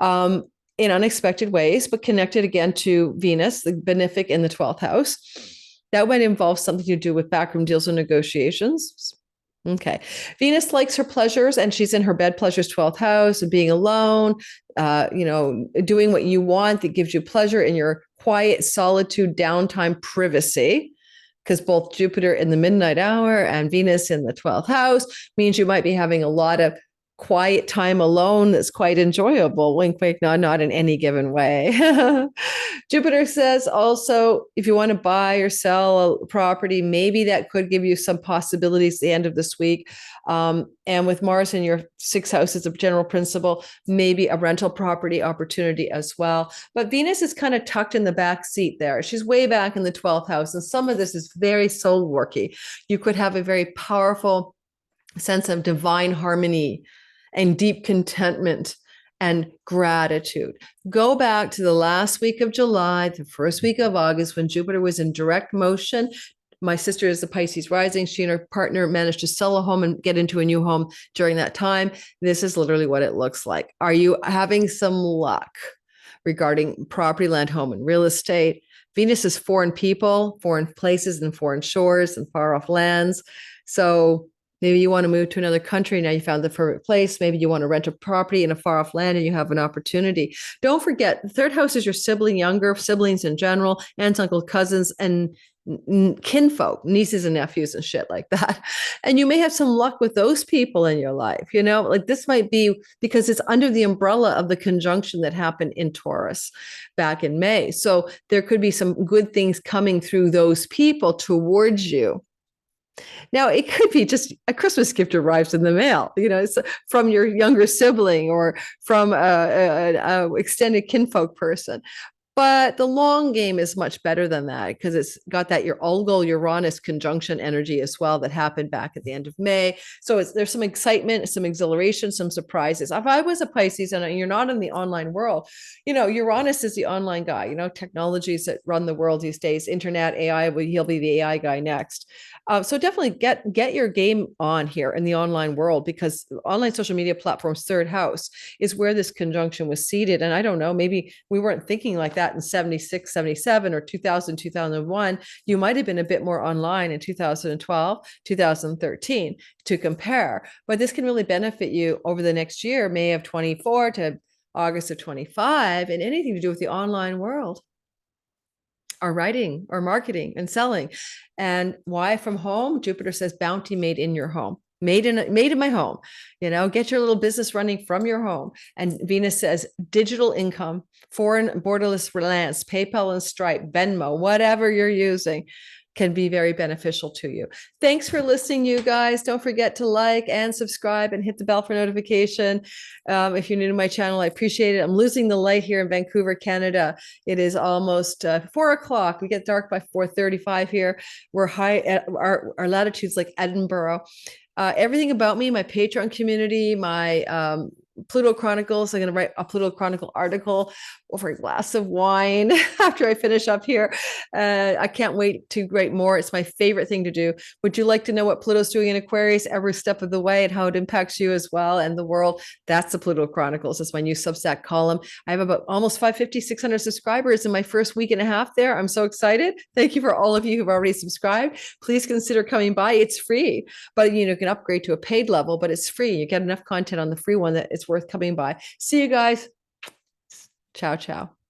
in unexpected ways, but connected again to Venus, the benefic in the 12th house. That might involve something to do with backroom deals and negotiations. Okay. Venus likes her pleasures, and she's in her bed pleasures 12th house, and being alone, doing what you want that gives you pleasure in your quiet solitude, downtime, privacy. Because both Jupiter in the midnight hour and Venus in the 12th house means you might be having a lot of quiet time alone that's quite enjoyable. Wink, wink, nod, nod in any given way. Jupiter says also, if you want to buy or sell a property, maybe that could give you some possibilities at the end of this week. And with Mars in your sixth house as a general principle, maybe a rental property opportunity as well. But Venus is kind of tucked in the back seat there. She's way back in the 12th house. And some of this is very soul worky. You could have a very powerful sense of divine harmony and deep contentment and gratitude. Go back to the last week of July, the first week of August, when Jupiter was in direct motion. My sister is the Pisces rising. She and her partner managed to sell a home and get into a new home during that time. This is literally what it looks like. Are you having some luck regarding property, land, home, and real estate? Venus is foreign people, foreign places, and foreign shores and far off lands. So maybe you want to move to another country. Now you found the perfect place. Maybe you want to rent a property in a far off land and you have an opportunity. Don't forget, the third house is your sibling, younger siblings in general, aunts, uncles, cousins, and kinfolk, nieces and nephews and shit like that. And you may have some luck with those people in your life. Like this might be because it's under the umbrella of the conjunction that happened in Taurus back in May. So there could be some good things coming through those people towards you. Now, it could be just a Christmas gift arrives in the mail, it's from your younger sibling or from a extended kinfolk person. But the long game is much better than that because it's got that your Algol Uranus conjunction energy as well that happened back at the end of May. So there's some excitement, some exhilaration, some surprises. If I was a Pisces and you're not in the online world, Uranus is the online guy, technologies that run the world these days, internet, AI, he'll be the AI guy next. So definitely get your game on here in the online world, because online social media platforms, third house, is where this conjunction was seated. And I don't know, maybe we weren't thinking like that in 76, 77 or 2000, 2001. You might have been a bit more online in 2012, 2013 to compare. But this can really benefit you over the next year, May of 24 to August of 25, and anything to do with the online world, or writing or marketing and selling. And why from home? Jupiter says bounty made in your home, made in my home, get your little business running from your home. And Venus says digital income, foreign borderless lands, PayPal and Stripe, Venmo, whatever you're using, can be very beneficial to you. Thanks for listening, you guys. Don't forget to like and subscribe and hit the bell for notification. If you're new to my channel, I appreciate it. I'm losing the light here in Vancouver, Canada. It is almost 4 o'clock. We get dark by 4:35 here. We're high at our latitude's like Edinburgh. Everything about me, my Patreon community, my Pluto Chronicles. I'm going to write a Pluto Chronicle article over a glass of wine after I finish up here. I can't wait to write more. It's my favorite thing to do. Would you like to know what Pluto's doing in Aquarius every step of the way and how it impacts you as well and the world? That's the Pluto Chronicles. It's my new Substack column. I have about almost 550, 600 subscribers in my first week and a half there. I'm so excited. Thank you for all of you who've already subscribed. Please consider coming by. It's free, but you can upgrade to a paid level, but it's free. You get enough content on the free one that it's worth coming by. See you guys. Ciao, ciao.